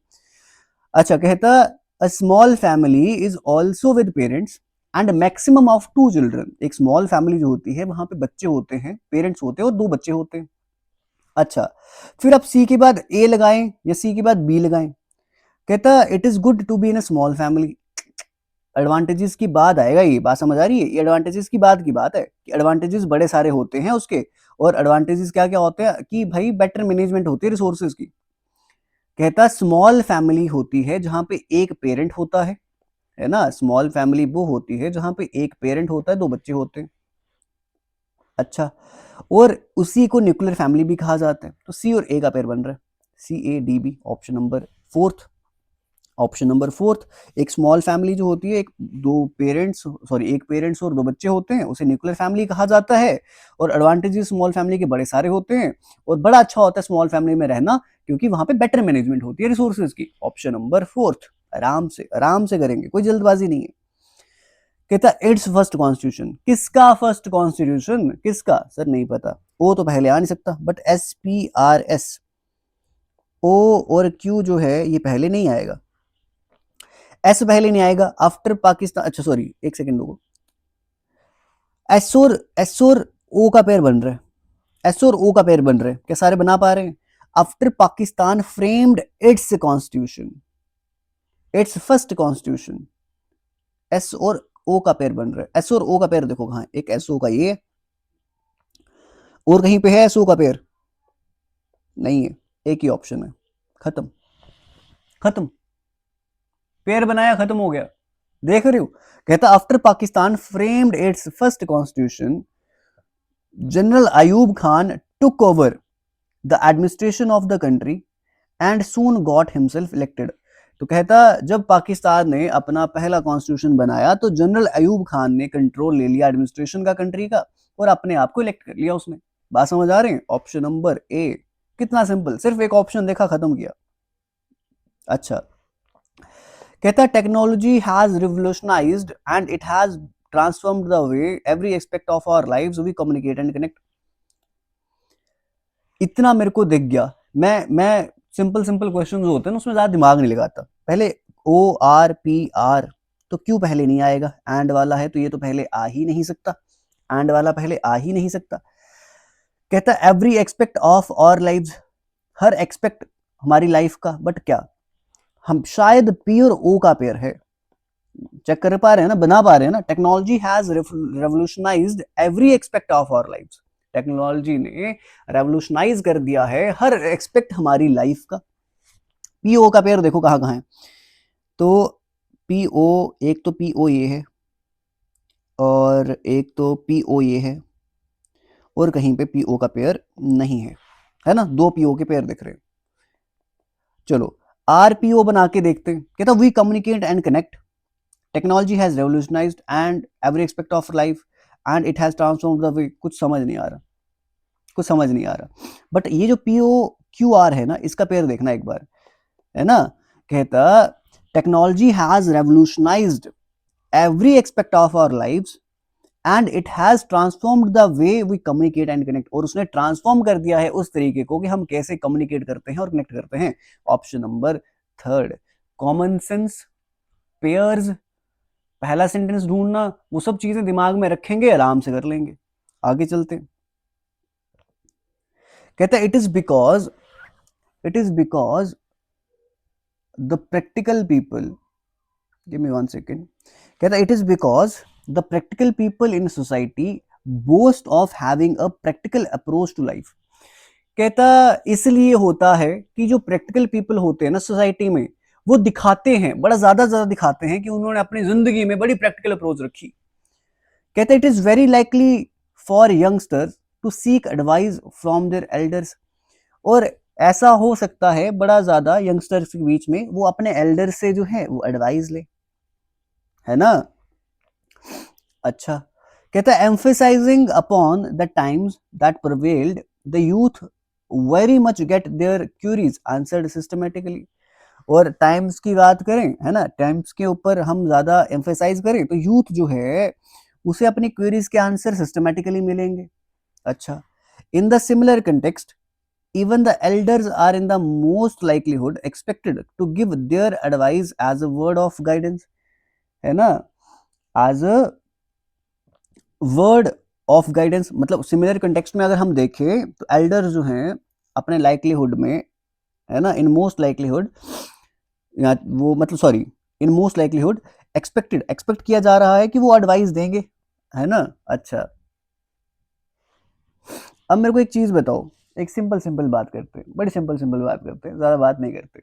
अच्छा, कहता अ small family is also with parents and maximum of 2 children. एक स्मॉल फैमिली जो होती है वहां पे बच्चे होते हैं, पेरेंट्स होते हैं और 2 बच्चे होते हैं। अच्छा, फिर आप सी के बाद ए लगाएं या सी के बाद बी लगाएं। कहता it is good to be in a small family. Advantages की बात आएगा, ये बात समझ आ रही है? ये एडवांटेजेस की बात है कि एडवांटेजेस बड़े सारे होते हैं उसके, और एडवांटेजेस क्या क्या होते हैं कि भाई बेटर मैनेजमेंट होती है रिसोर्सेज की। कहता स्मॉल फैमिली होती है जहां पे एक पेरेंट होता है ना, स्मॉल फैमिली वो होती है जहां पे एक पेरेंट होता है, 2 बच्चे होते हैं। अच्छा, और उसी को न्यूक्लियर फैमिली भी कहा जाता है। तो सी और ए का पेयर बन रहा है, C A D B, option number fourth. Option number fourth, एक स्मॉल फैमिली जो होती है, एक पेरेंट्स और 2 बच्चे होते हैं, उसे न्यूक्लियर फैमिली कहा जाता है। और एडवांटेजेस स्मॉल फैमिली के बड़े सारे होते हैं और बड़ा अच्छा होता है स्मॉल फैमिली में रहना क्योंकि वहां पे बेटर मैनेजमेंट होती है रिसोर्सेज की। ऑप्शन नंबर फोर्थ, आराम से करेंगे, कोई जल्दबाजी नहीं है। कहता इट्स फर्स्ट कॉन्स्टिट्यूशन, किसका फर्स्ट कॉन्स्टिट्यूशन, किसका सर नहीं पता। ओ तो पहले आ नहीं सकता, but S P R S, O और क्यू जो है ये पहले नहीं आएगा, एस पहले नहीं आएगा। आफ्टर पाकिस्तान, अच्छा सॉरी एक सेकंड रुको, एस और ओ का पेयर बन रहा है, एस और ओ का पेयर बन रहे हैं, क्या सारे बना पा रहे हैं? After Pakistan framed it's constitution, it's first constitution, S और ओ का पेयर बन रहा है। एस और ओ का पेयर देखो कहां है, एक एस ओ का ये, और कहीं पे है एस ओ का पेयर? नहीं है, एक ही ऑप्शन है, खत्म खत्म, पेयर बनाया खत्म हो गया। देख रहे हो, कहता after Pakistan framed it's first constitution general Ayub Khan took over the administration of the country and soon got himself elected. तो कहता जब पाकिस्तान ने अपना पहला कॉन्स्टिट्यूशन बनाया तो जनरल अयूब खान ने कंट्रोल ले लिया एडमिनिस्ट्रेशन का कंट्री का, और अपने आप को इलेक्ट कर लिया उसने। बात समझ आ रहे हैं? ऑप्शन नंबर ए, कितना सिंपल, सिर्फ एक ऑप्शन देखा खत्म किया। अच्छा, कहता technology has revolutionised and it has transformed the way every aspect of our lives we communicate and connect. इतना मेरे को दिख गया। मैं सिंपल सिंपल क्वेश्चन जो होते हैं ना उसमें ज्यादा दिमाग नहीं लगाता। पहले ओ आर पी आर, तो क्यों पहले नहीं आएगा? एंड वाला है तो ये तो पहले आ ही नहीं सकता, एंड वाला पहले आ ही नहीं सकता। कहता every expect of our lives, हर एक्सपेक्ट हमारी लाइफ का, बट क्या हम शायद पी और ओ का पेयर है। चेक कर पा रहे हैं ना, बना पा रहे हैं ना? Technology has revolutionised every expect of our lives, technology ने रेवोल्यूशनाइज कर दिया है हर एक्सपेक्ट हमारी लाइफ का। पीओ का पेयर देखो कहां कहां है, तो पीओ, एक तो पीओ ये है और एक तो पीओ ये है, और कहीं पे पीओ का पेयर नहीं है ना? 2 पीओ के पेयर दिख रहे हैं। चलो आरपीओ बना के देखते हैं। कहता we communicate and connect, technology has revolutionised and every aspect of life and it has transformed the way. कुछ समझ नहीं आ रहा, कुछ समझ नहीं आ रहा। बट ये जो पीओ क्यू आर है ना, इसका पेयर देखना एक बार, है ना? कहता technology has revolutionised every aspect of our lives and it has transformed the way we communicate and connect, और उसने ट्रांसफॉर्म कर दिया है उस तरीके को कि हम कैसे कम्युनिकेट करते हैं और कनेक्ट करते हैं। Option number third, common sense, pairs, पहला सेंटेंस ढूंढना, वो सब चीजें दिमाग में रखेंगे, आराम से कर लेंगे। आगे चलते हैं। कहता है it is because the practical people, give me one second. कहता है it is because the practical people in society boast of having a practical approach to life. कहता इसलिए होता है कि जो प्रैक्टिकल पीपल होते हैं ना सोसाइटी में, वो दिखाते हैं, बड़ा ज्यादा दिखाते हैं कि उन्होंने अपनी जिंदगी में बड़ी प्रैक्टिकल अप्रोच रखी। कहते it is very likely for youngsters to seek advice from their elders. और ऐसा हो सकता है बड़ा ज्यादा यंगस्टर्स के बीच में वो अपने एल्डर से जो है वो एडवाइस ले, है ना। अच्छा, कहता है emphasising upon the times that prevailed the youth very much get their queries answered systematically. और टाइम्स की बात करें, है ना, टाइम्स के ऊपर हम ज्यादा एम्फेसाइज करें तो यूथ जो है उसे अपनी क्वेरीज के आंसर सिस्टमेटिकली मिलेंगे। अच्छा, in the similar context even the elders are in the most likelihood expected to give their advice as a word of guidance, है ना, as a word of guidance। मतलब सिमिलर कंटेक्स्ट में अगर हम देखें तो एल्डर्स जो हैं अपने लाइकलीहुड में, है ना, इन मोस्ट लाइकलीहुड, वो मतलब सॉरी, इन मोस्ट लाइकलीहुड एक्सपेक्ट किया जा रहा है कि वो एडवाइस देंगे, है ना। अच्छा, अब मेरे को एक चीज बताओ, एक सिंपल बात करते हैं, बड़ी सिंपल बात करते हैं, ज्यादा बात नहीं करते।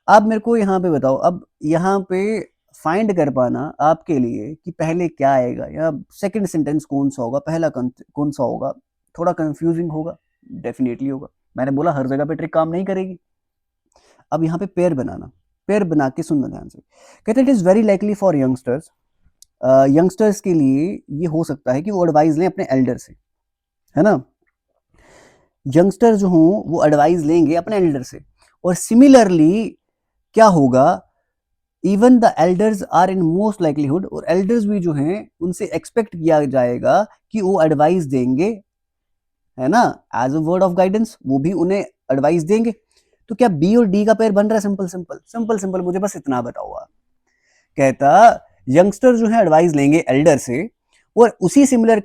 आप मेरे को यहाँ पे बताओ, अब यहाँ पे फाइंड कर पाना आपके लिए कि पहले क्या आएगा या सेकंड सेंटेंस कौन सा होगा, पहला कौन सा होगा, थोड़ा कंफ्यूजिंग होगा, डेफिनेटली होगा। मैंने बोला हर जगह पे ट्रिक काम नहीं करेगी। अब यहाँ पे पेयर बनाना, पेयर बना के सुनना ध्यान से। कहते it is very likely for youngsters, youngsters के लिए ये हो सकता है कि वो एडवाइस लें अपने एल्डर से, है ना। यंगस्टर जो हों वो एडवाइस लेंगे अपने एल्डर से। और सिमिलरली क्या होगा, even the elders are in most likelihood, और एल्डर्स भी जो हैं उनसे एक्सपेक्ट किया जाएगा कि वो एडवाइस देंगे, है ना, as a word of guidance, वो भी उन्हें एडवाइस देंगे। तो क्या बी और डी का पेयर बन रहा है? सिंपल, मुझे बस इतना बताओ आप। कहता यंगस्टर जो है एडवाइस लेंगे एल्डर से, और उसी के सिमिलर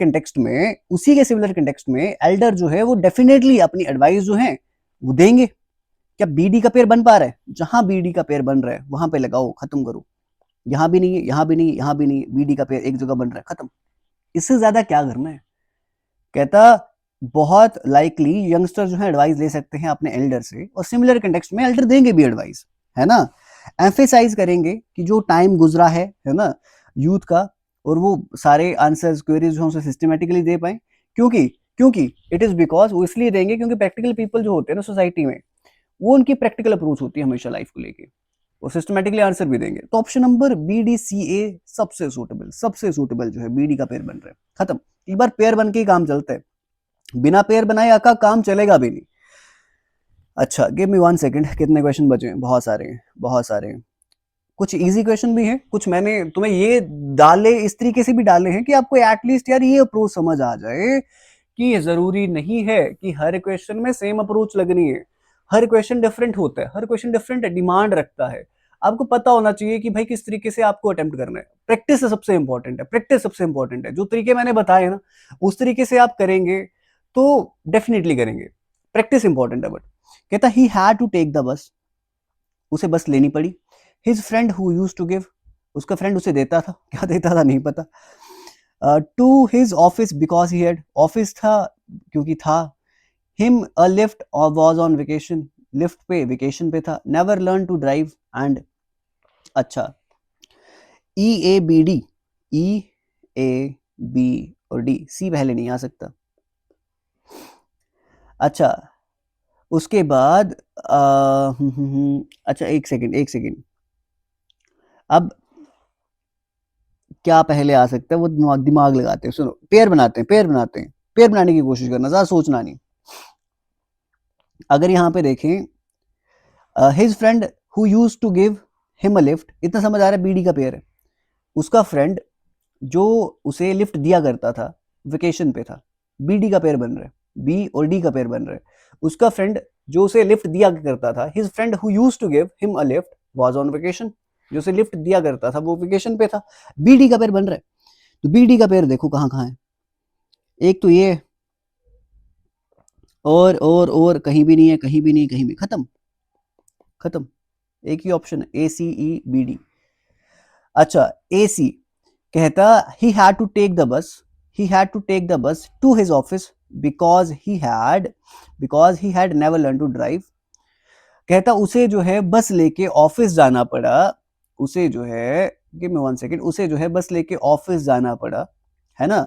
कंटेक्स्ट में एल्डर जो है वो डेफिनेटली अपनी एडवाइस जो है वो देंगे। क्या बीडी का पेयर बन पा रहा है? जहां बीडी का पेयर बन रहा है वहां पे लगाओ, खत्म करो। यहां भी नहीं है, यहां भी नहीं है, यहां भी नहीं है, बीडी का पेयर एक जगह बन रहा है, खत्म। इससे ज्यादा क्या करना है? कहता बहुत लाइकली यंगस्टर जो है एडवाइस ले सकते हैं अपने एल्डर से, और सिमिलर कंटेक्स्ट में एल्डर देंगे भी एडवाइस, है ना। एम्फेसाइज करेंगे कि जो टाइम गुजरा है ना, यूथ का, और वो सारे आंसर्स क्वेरीज जो उसे सिस्टमेटिकली दे पाए। क्योंकि क्योंकि इट इज बिकॉज, वो इसलिए देंगे क्योंकि प्रैक्टिकल पीपल जो होते हैं ना सोसाइटी में, वो उनकी प्रैक्टिकल अप्रोच होती है हमेशा लाइफ को लेके, और सिस्टमेटिकली आंसर भी देंगे। तो option number B D C A सबसे सूटेबल जो है बी डी का पेयर बन रहा है, खत्म। एक बार पेयर बन के ही काम चलता है, बिना पेयर बनाए आपका काम चलेगा भी नहीं। अच्छा, गिव मी वन सेकंड, कितने क्वेश्चन बचे हैं? बहुत सारे हैं। कुछ इजी क्वेश्चन भी हैं, कुछ मैंने तुम्हें ये डाले, इस तरीके से भी डाले हैं कि आपको एटलीस्ट यार ये अप्रोच समझ आ जाए कि जरूरी नहीं है कि हर क्वेश्चन में सेम अप्रोच लगनी है। हर क्वेश्चन डिफरेंट होता है, हर क्वेश्चन डिफरेंट डिमांड रखता है। आपको पता होना चाहिए कि भाई किस तरीके से आपको अटेम्प्ट करना है। प्रैक्टिस सबसे इंपॉर्टेंट है, प्रैक्टिस सबसे इंपॉर्टेंट है। जो तरीके मैंने बताए ना उस तरीके से आप करेंगे तो डेफिनेटली करेंगे। प्रैक्टिस इंपॉर्टेंट है। बट कहता he had to take the bus, उसे बस लेनी पड़ी। His friend who used to give, उसका फ्रेंड उसे देता था, क्या देता था नहीं पता। To his office because he had, office था क्योंकि था। हिम अ लिफ्ट और वाज ऑन वेकेशन, लिफ्ट पे वेकेशन पे था। Never learn to drive and, अच्छा, E A B D, E A B और डी, सी पहले नहीं आ सकता। अच्छा, उसके बाद अच्छा एक सेकंड, अब क्या पहले आ सकता है वो दिमाग लगाते हैं। सुनो, पेयर बनाते हैं, पेयर बनाने की कोशिश करना, ज्यादा सोचना नहीं। अगर यहाँ पे देखें his friend who use to give him a lift, इतना समझ आ रहा है बीडी का पेयर है। उसका फ्रेंड जो उसे लिफ्ट दिया करता था वेकेशन पे था, बीडी का पेयर बन रहा है, बी और डी का पेयर बन रहा है। उसका फ्रेंड जो उसे लिफ्ट दिया करता था, his friend who use to give him a lift was on vacation. जो उसे लिफ्ट दिया करता था वो वेकेशन पे था। बी डी का पेयर बन रहा है, तो बी डी का पेयर देखो कहाँ कहाँ है, एक तो ये, और कहीं भी नहीं है, कहीं भी नहीं, कहीं भी, खत्म खत्म, एक ही ऑप्शन है, ए सी ई बी डी। अच्छा, ए सी कहता he had to take the bus, he had to take the bus to his office because he had never learned to drive। कहता उसे जो है बस लेके ऑफिस जाना पड़ा, उसे जो है, गिव मी वन सेकेंड, उसे जो है बस लेके ऑफिस जाना पड़ा, है ना,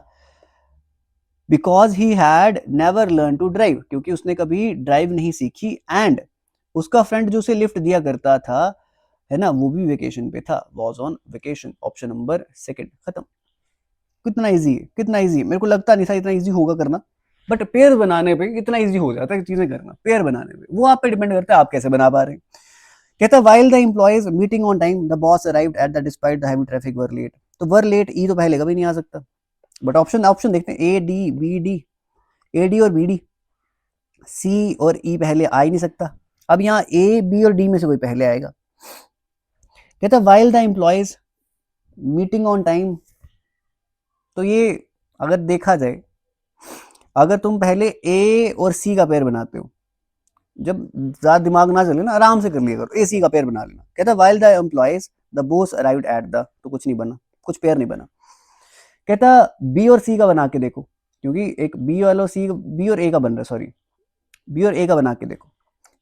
because he had never learn to drive, क्योंकि उसने कभी ड्राइव नहीं सीखी, एंड उसका फ्रेंड जो उसे लिफ्ट दिया करता था, है ना, वो भी वेकेशन पे था, was on vacation. Option number second, खत्म। कितना इजी है, कितना इजी है, मेरे को लगता नहीं था इतना इजी होगा करना, बट पेयर बनाने पे इतना इजी हो जाता है चीजें करना, पेयर बनाने पे वो आप पे डिपेंड करता है आप कैसे बना पा रहे हैं। कहता while the employees meeting on time the boss arrived at the despite the heavy traffic were late। तो वर लेट ई तो पहले कभी नहीं आ सकता, बट ऑप्शन ऑप्शन देखते हैं, A D B D, A D और बी डी, सी और ई पहले आ ही नहीं सकता। अब यहाँ ए बी और डी में से कोई पहले आएगा। कहता while the employees meeting on time, तो ये अगर देखा जाए, अगर तुम पहले ए और सी का पेयर बनाते हो, जब ज्यादा दिमाग ना चले ना, आराम से कर लिया करो, ए सी का पेयर बना लेना। कहता while the employees the boss arrived at the, तो कुछ नहीं बना, कुछ पेयर नहीं बना। कहता बी और सी का बना के देखो, क्योंकि एक बी वाला सी, बी और ए का बन रहा है, सॉरी, बी और ए का बना के देखो।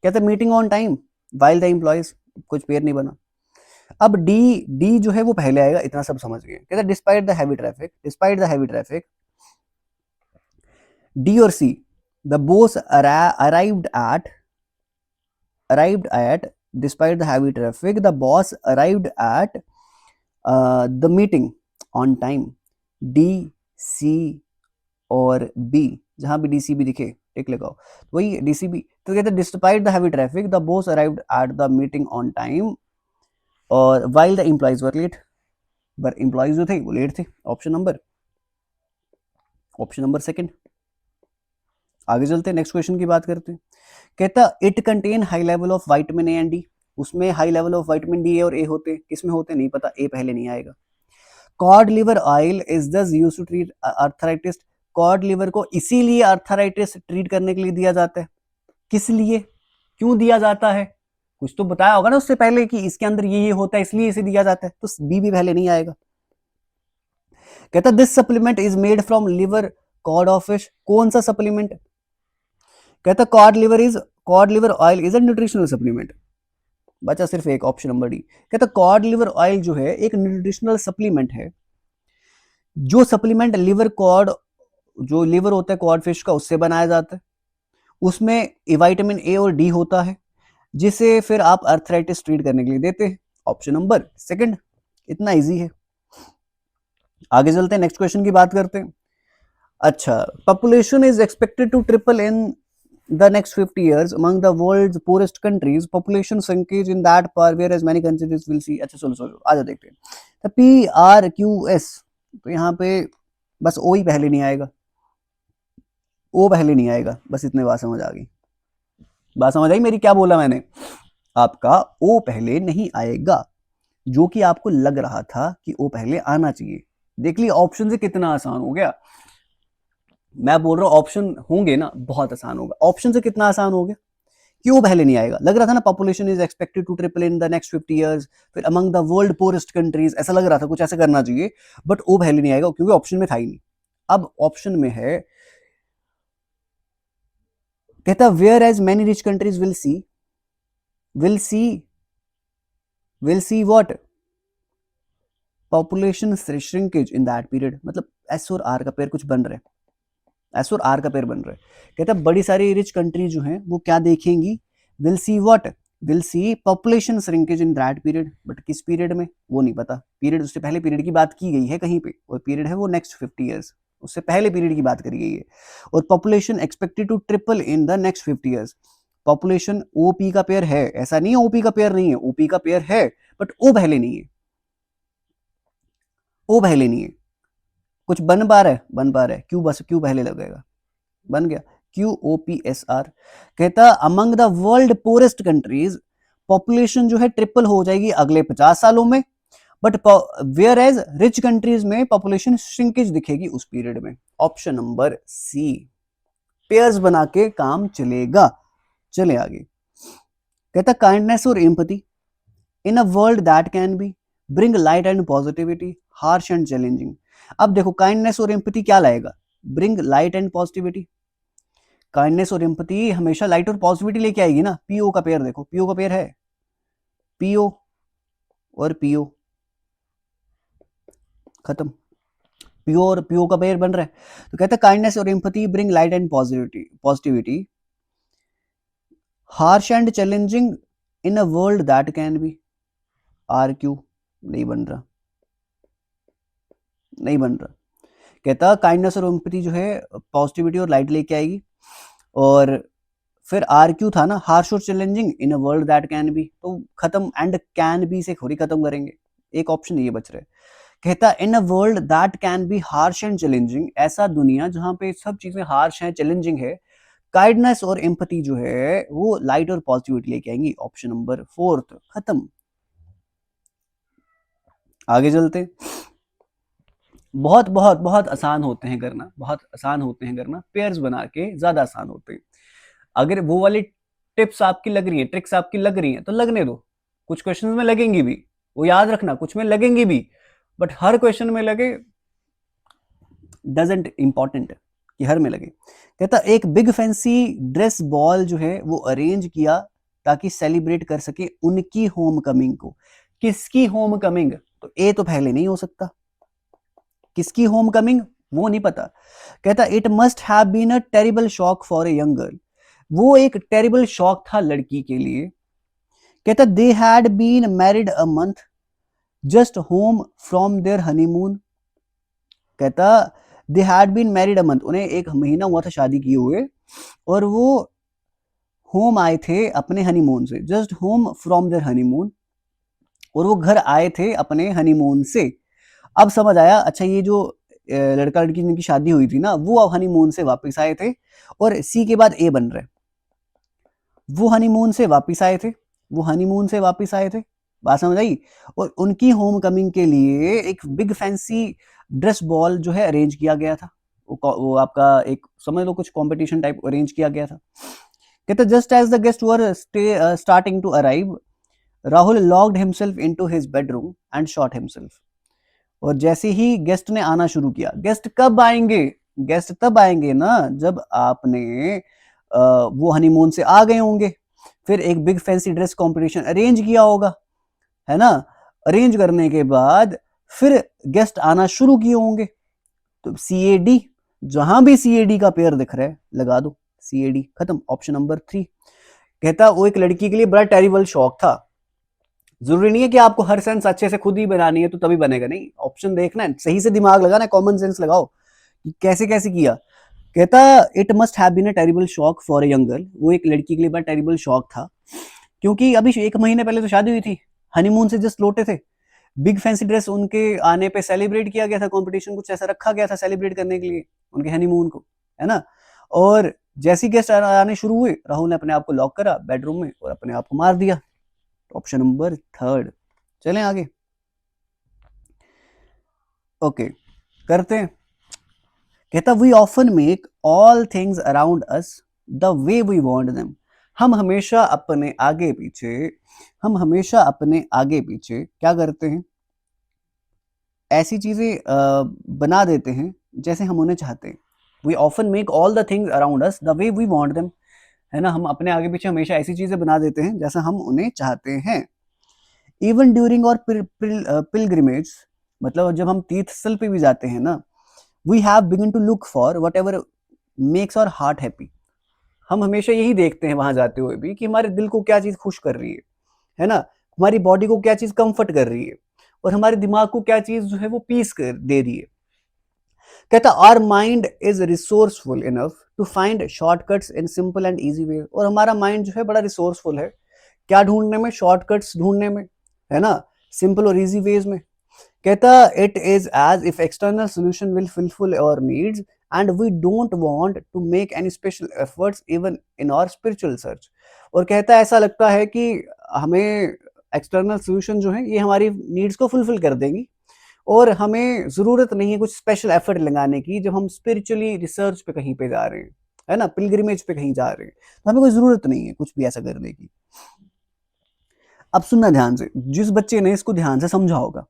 कहता meeting on time while the employees, कुछ पेयर नहीं बना। अब डी, डी जो है वो पहले आएगा, इतना सब समझ गए। कहता despite the heavy traffic, despite the heavy traffic, D और C, the boss arrived at despite the heavy traffic the boss arrived at the meeting on time। D, C और बी, जहां भी डी सी बी दिखे टिक लगाओ, वही डी सी बी। तो कहते despite the heavy traffic the boss arrived at the meeting on time, और while the employees were late, पर एम्प्लॉइज जो थे वो लेट थे। Option number second. आगे चलते हैं, नेक्स्ट क्वेश्चन की बात करते हैं। कहता it contain high level of vitamin A and D, उसमें high level of vitamin D और ए होते, किसमें होते नहीं पता, ए पहले नहीं आएगा। Cod liver oil is thus used to treat arthritis, cod liver को इसीलिए आर्थराइटिस ट्रीट करने के लिए दिया जाता है, किस लिए, क्यों दिया जाता है, कुछ तो बताया होगा ना उससे पहले कि इसके अंदर ये होता है इसलिए इसे दिया जाता है, तो बी भी पहले नहीं आएगा। कहता this supplement is made from liver cod of fish, कौन सा सप्लीमेंट, कहता cod liver oil is a nutritional supplement, बचा सिर्फ एक, ऑप्शन नंबर डी। कहता कॉड लिवर ऑयल जो है एक न्यूट्रिशनल सप्लीमेंट है, जो सप्लीमेंट लिवर कॉड, जो लिवर होता है कॉड फिश का, उससे बनाया जाता है, उसमें विटामिन ए और डी होता है, जिसे फिर आप अर्थराइटिस ट्रीट करने के लिए देते हैं। ऑप्शन नंबर सेकंड, इतना इजी है। आगे चलते हैं, नेक्स्ट क्वेश्चन की बात करते हैं। अच्छा, population is expected to triple in the next 50 years among the world's poorest countries, population shrinkage in that part whereas many countries will see। अच्छा चलो आजा देखते हैं, तो PRQS, तो यहाँ पे बस ओ ही पहले नहीं आएगा, ओ पहले नहीं आएगा, बस इतने बात समझ आ गई, बात समझ आई मेरी, क्या बोला मैंने, आपका ओ पहले नहीं आएगा, जो कि आपको लग रहा था कि ओ पहले आना चाहिए। देख लिया ऑप्शन से कितना आसान हो गया, मैं बोल रहा हूँ ऑप्शन होंगे ना बहुत आसान होगा, ऑप्शन से कितना आसान हो गया, क्यों पहले नहीं आएगा, लग रहा था ना population is expected to triple in the next 50 years, फिर among the world poorest countries, ऐसा लग रहा था कुछ ऐसे करना चाहिए, बट वो पहले नहीं आएगा क्योंकि ऑप्शन में था ही नहीं। अब ऑप्शन में है, कहता whereas many rich countries will see what, population shrinkage in that period, मतलब एस और आर का पेयर कुछ बन रहा है, एस और आर का पेयर बन रहा है। कहता बड़ी सारी रिच कंट्री जो हैं वो क्या देखेंगी, will see what, will see population shrinkage in that period, but किस पीरियड में वो नहीं पता, पीरियड उससे पहले पीरियड की बात की गई है कहीं पे, और पीरियड है वो नेक्स्ट 50 इयर्स, उससे पहले पीरियड की बात करी गई है। और population expected to triple in the next 50 years, population OP का पेयर है, ऐसा नहीं है ओपी का पेयर नहीं है, ओपी का पेयर है, बट ओ पहले नहीं है, ओ पहले नहीं है, कुछ बन पा रहा है, क्यों बस क्यों पहले लगेगा, बन गया, QOPSR। कहता among the world poorest countries population जो है ट्रिपल हो जाएगी अगले 50 सालों में, but whereas rich countries में पॉपुलेशन श्रिंकेज दिखेगी उस पीरियड में। ऑप्शन नंबर सी, पेयर्स बना के काम चलेगा। चले आगे, कहता काइंडनेस और empathy in a world that can B bring light and positivity harsh and challenging. अब देखो काइंडनेस और एम्पैथी क्या लाएगा, bring light and positivity. Kindness और एम्पैथी हमेशा लाइट और पॉजिटिविटी लेके आएगी ना। पीओ का पेयर देखो, पीओ का पेयर है पीओ और पीओ, खत्म। पीओ और पीओ का पेयर बन रहा है, तो कहता है काइंडनेस और empathy bring light and positivity harsh and challenging in a world that can be. R Q नहीं बन रहा, नहीं बन रहा। कहता काइंडनेस और एम्पैथी जो है पॉजिटिविटी और लाइट लेके आएगी, और फिर आर क्यू था ना, हार्श और challenging in a world that can B, तो खत्म, एंड कैन बी से थोड़ी खत्म करेंगे, एक ऑप्शन ये बच रहा है। कहता in a world that can be harsh and challenging, ऐसा दुनिया जहां पे सब चीजें हार्श हैं, चैलेंजिंग है, काइंडनेस और एम्पैथी जो है वो लाइट और पॉजिटिविटी लेके आएंगी। ऑप्शन नंबर फोर्थ, खत्म। आगे चलते, बहुत बहुत बहुत आसान होते हैं करना, बहुत आसान होते हैं करना, पेयर्स बना के ज्यादा आसान होते हैं। अगर वो वाली टिप्स आपकी लग रही है, ट्रिक्स आपकी लग रही हैं, तो लगने दो, कुछ क्वेश्चन में लगेंगी भी, वो याद रखना, कुछ में लगेंगी भी, बट हर क्वेश्चन में लगे डजेंट इंपॉर्टेंट कि हर में लगे। कहता एक बिग फैंसी ड्रेस बॉल जो है वो अरेंज किया ताकि सेलिब्रेट कर सके उनकी होम कमिंग को। किसकी होम कमिंग, तो ए तो पहले नहीं हो सकता, किसकी होम कमिंग वो नहीं पता। कहता it must have been a terrible shock for a young girl, वो एक टेरिबल शॉक था लड़की के लिए। कहता they had been married a month just home from their honeymoon. कहता they had been married a month, उन्हें एक महीना हुआ था शादी किए हुए, और वो होम आए थे अपने हनीमून से, just home from their honeymoon, और वो घर आए थे अपने हनीमून से। अब समझ आया, अच्छा ये जो लड़का लड़की जिनकी शादी हुई थी ना, वो अब हनीमून से वापस आए थे, और सी के बाद ए बन रहे, वो हनीमून से वापस आए थे, वो हनीमून से वापस आए थे, बात समझ आई। और उनकी होम कमिंग के लिए एक बिग फैंसी ड्रेस बॉल जो है अरेंज किया गया था, वो आपका एक समझ लो कुछ कंपटीशन टाइप अरेंज किया गया था। कहते just as the guest were starting to arrive Rahul locked himself into his bedroom and shot himself. और जैसे ही गेस्ट ने आना शुरू किया, गेस्ट कब आएंगे, गेस्ट तब आएंगे ना जब आपने वो हनीमून से आ गए होंगे, फिर एक big fancy dress competition arrange किया होगा, है ना, अरेंज करने के बाद फिर गेस्ट आना शुरू किए होंगे, तो CAD, जहां भी CAD का पेयर दिख रहा है लगा दो CAD, खत्म। Option number 3। कहता वो एक लड़की के लिए बड़ा टेरिबल शौक था, जरूरी नहीं है कि आपको हर सेंस अच्छे से खुद ही बनानी है तो तभी बनेगा, नहीं, ऑप्शन देखना है, सही से दिमाग लगाना है, कॉमन सेंस लगाओ कि कैसे कैसे किया। कहता it must have been a terrible shock for a young girl, वो एक लड़की के लिए बड़ा टेरिबल शॉक था, क्योंकि अभी 1 महीने पहले तो शादी हुई थी, हनीमून से जस्ट लौटे थे, बिग फैंसी ड्रेस उनके आने पे सेलिब्रेट किया गया था, कंपटीशन कुछ ऐसा रखा गया था सेलिब्रेट करने के लिए उनके हनीमून को, है ना। और जैसे ही गेस्ट आने शुरू हुए, राहुल ने अपने आप को लॉक करा बेडरूम में और अपने आप को मार दिया। Option number 3। चलें आगे, ओके करते हैं। कहता we often make all things around us the way we want them, हम हमेशा अपने आगे पीछे, हम हमेशा अपने आगे पीछे क्या करते हैं, ऐसी चीजें बना देते हैं जैसे हम उन्हें चाहते हैं। We often make all the things around us the way we want them, है ना, हम अपने आगे पीछे हमेशा ऐसी चीजें बना देते हैं जैसा हम उन्हें चाहते हैं। इवन ड्यूरिंग और पिलग्रिमेज, मतलब जब हम तीर्थ स्थल पे भी जाते हैं ना, we have begun to look for whatever makes our heart happy, हम हमेशा यही देखते हैं वहां जाते हुए भी कि हमारे दिल को क्या चीज खुश कर रही है ना, हमारी बॉडी को क्या चीज कंफर्ट कर रही है, और हमारे दिमाग को क्या चीज जो है वो पीस कर दे रही है। कहता our mind is resourceful enough to find shortcuts in simple and easy way, और हमारा माइंड जो है बड़ा रिसोर्सफुल है, क्या ढूंढने में, शॉर्टकट्स ढूंढने में, है ना, सिंपल और इजी वेज में। कहता it is as if external solution will fulfil our needs and we don't want to make any special efforts even in our spiritual search. और कहता है ऐसा लगता है कि हमें एक्सटर्नल सॉल्यूशन जो है ये हमारी नीड्स को फुलफिल कर देंगी और हमें ज़रूरत नहीं है कुछ स्पेशल एफर्ट लगाने की जब हम स्पिरिचुअली रिसर्च पे कहीं पे जा रहे हैं, है ना, पिलग्रिमेज पे कहीं जा रहे हैं, तो हमें कोई ज़रूरत नहीं है कुछ भी ऐसा करने की। अब सुनना ध्यान से, जिस बच्चे ने इसको ध्यान से समझा होगा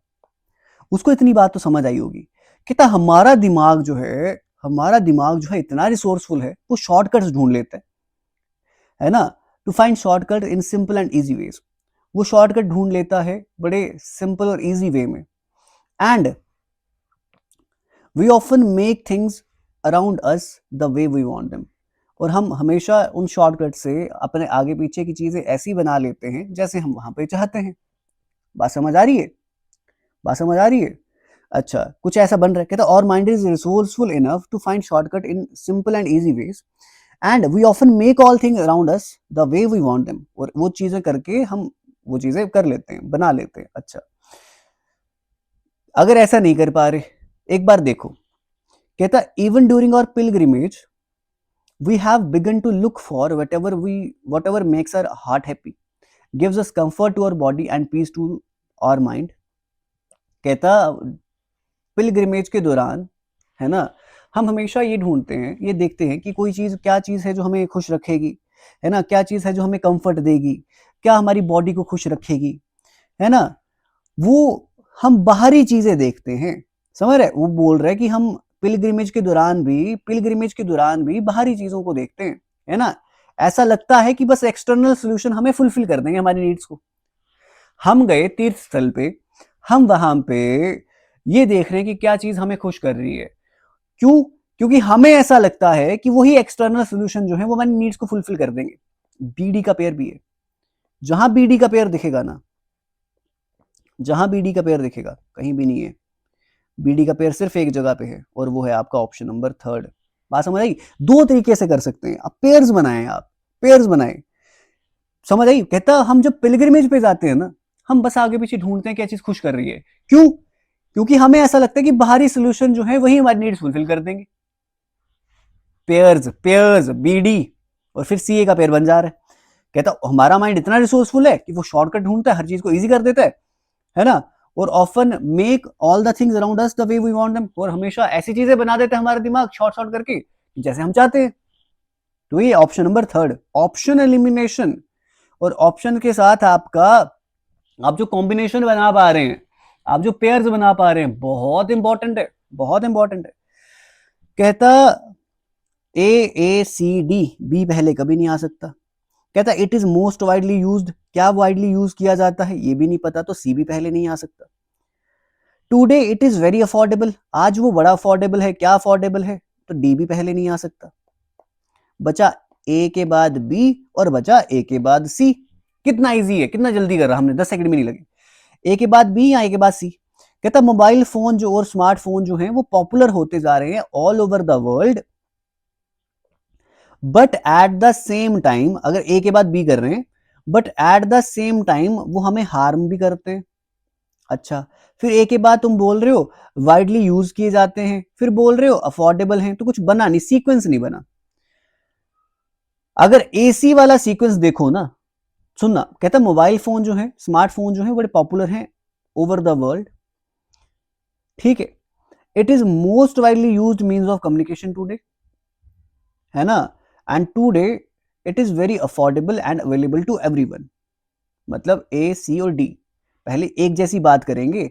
उसको इतनी बात तो समझ आई होगी। कहता हमारा दिमाग जो है इतना रिसोर्सफुल है, वो शॉर्टकट्स ढूंढ लेता है ना, to find shortcut in simple and easy ways. वो शॉर्टकट ढूंढ लेता है बड़े सिंपल और इजी वे में। And we often make things around us the way we want them. और हम हमेशा उन शॉर्टकट से अपने आगे पीछे की चीजें ऐसी बना लेते हैं जैसे हम वहां पे चाहते हैं। बात समझ आ रही है? बात समझ आ रही है? अच्छा, कुछ ऐसा बन रहा है। कहता और mind is resourceful enough to find shortcut in simple and easy ways and we often make all things around us the way we want them. और वो चीजें करके हम वो चीजें कर लेते हैं, बना लेते हैं। अच्छा, अगर ऐसा नहीं कर पा रहे, एक बार देखो, कहता even during our pilgrimage we have begun to look for whatever makes our heart happy, gives us comfort to our body and peace to our mind। कहता पिलग्रिमेज के दौरान, है ना, हम हमेशा ये ढूंढते हैं, ये देखते हैं कि कोई चीज, क्या चीज है जो हमें खुश रखेगी, है ना, क्या चीज है जो हमें कंफर्ट देगी, क्या हमारी बॉडी को खुश रखेगी, है ना। वो हम बाहरी चीजें देखते हैं, समझ रहे? वो बोल रहे हैं कि हम पिलग्रिमेज के दौरान भी बाहरी चीजों को देखते हैं, है ना। ऐसा लगता है कि बस एक्सटर्नल सोल्यूशन हमें फुलफिल कर देंगे हमारी नीड्स को। हम गए तीर्थ स्थल पे, हम वहां पे ये देख रहे हैं कि क्या चीज हमें खुश कर रही है। क्यों? क्योंकि हमें ऐसा लगता है कि वही एक्सटर्नल सोल्यूशन जो है वो हमारी नीड्स को फुलफिल कर देंगे। बीडी का पेड़ भी है, जहां बीडी का पेड़ दिखेगा ना, जहां बीडी का पेड़ दिखेगा, कहीं भी नहीं है। बीडी का पेड़ सिर्फ एक जगह पे है और वो है आपका ऑप्शन नंबर 3। बात समझ आई? दो तरीके से कर सकते हैं आप, पेयर्स बनाएं, आप पेयर्स बनाएं। समझ आई? कहता हम जब पिलग्रिमेज पे जाते हैं ना, हम बस आगे पीछे ढूंढते हैं क्या चीज खुश कर रही है। क्यों? क्योंकि हमें ऐसा लगता है कि बाहरी सोल्यूशन जो है वही हमारी नीड्स फुलफिल कर देंगे। पेयर्स, पेयर्स, बीडी और फिर सीए का पेयर बन जा रहा है। कहता हमारा माइंड इतना रिसोर्सफुल है कि वो शॉर्टकट ढूंढता है, हर चीज को इजी कर देता है ना। और often make all the things around us the way we want them. और हमेशा ऐसी चीजें बना देते हैं हमारा दिमाग शॉर्ट शॉर्ट करके जैसे हम चाहते हैं। तो ये ऑप्शन नंबर 3, ऑप्शन एलिमिनेशन। और ऑप्शन के साथ आपका, आप जो कॉम्बिनेशन बना पा रहे हैं, आप जो पेयर्स बना पा रहे हैं, बहुत इंपॉर्टेंट है, बहुत इंपॉर्टेंट है। कहता AACD, बी पहले कभी नहीं आ सकता। कहता it is most widely used, क्या वाइडली यूज किया जाता है ये भी नहीं पता, तो सी भी पहले नहीं आ सकता। Today it is very affordable, आज वो बड़ा अफोर्डेबल है, क्या अफोर्डेबल है, तो डी भी पहले नहीं आ सकता। बचा ए के बाद बी और बचा ए के बाद सी। कितना इजी है, कितना जल्दी कर रहा, हमने 10 सेकंड भी नहीं लगे। ए के बाद बी या ए के बाद सी। कहता मोबाइल फोन जो और स्मार्टफोन जो है वो पॉपुलर होते जा रहे हैं all over the world, but at the same time, अगर ए के बाद बी कर रहे हैं, but at the same time वो हमें हार्म भी करते हैं। अच्छा, फिर ए के बाद तुम बोल रहे हो वाइडली यूज किए जाते हैं, फिर बोल रहे हो अफोर्डेबल हैं, तो कुछ बना नहीं, सीक्वेंस नहीं बना। अगर एसी वाला सीक्वेंस देखो ना, सुनना, कहता मोबाइल फोन जो है, स्मार्टफोन जो है बड़े पॉपुलर हैं ओवर द वर्ल्ड, ठीक है। It is most widely used means of communication today, है ना, and today it is very affordable and available to everyone. मतलब ए, सी और डी पहले एक जैसी बात करेंगे,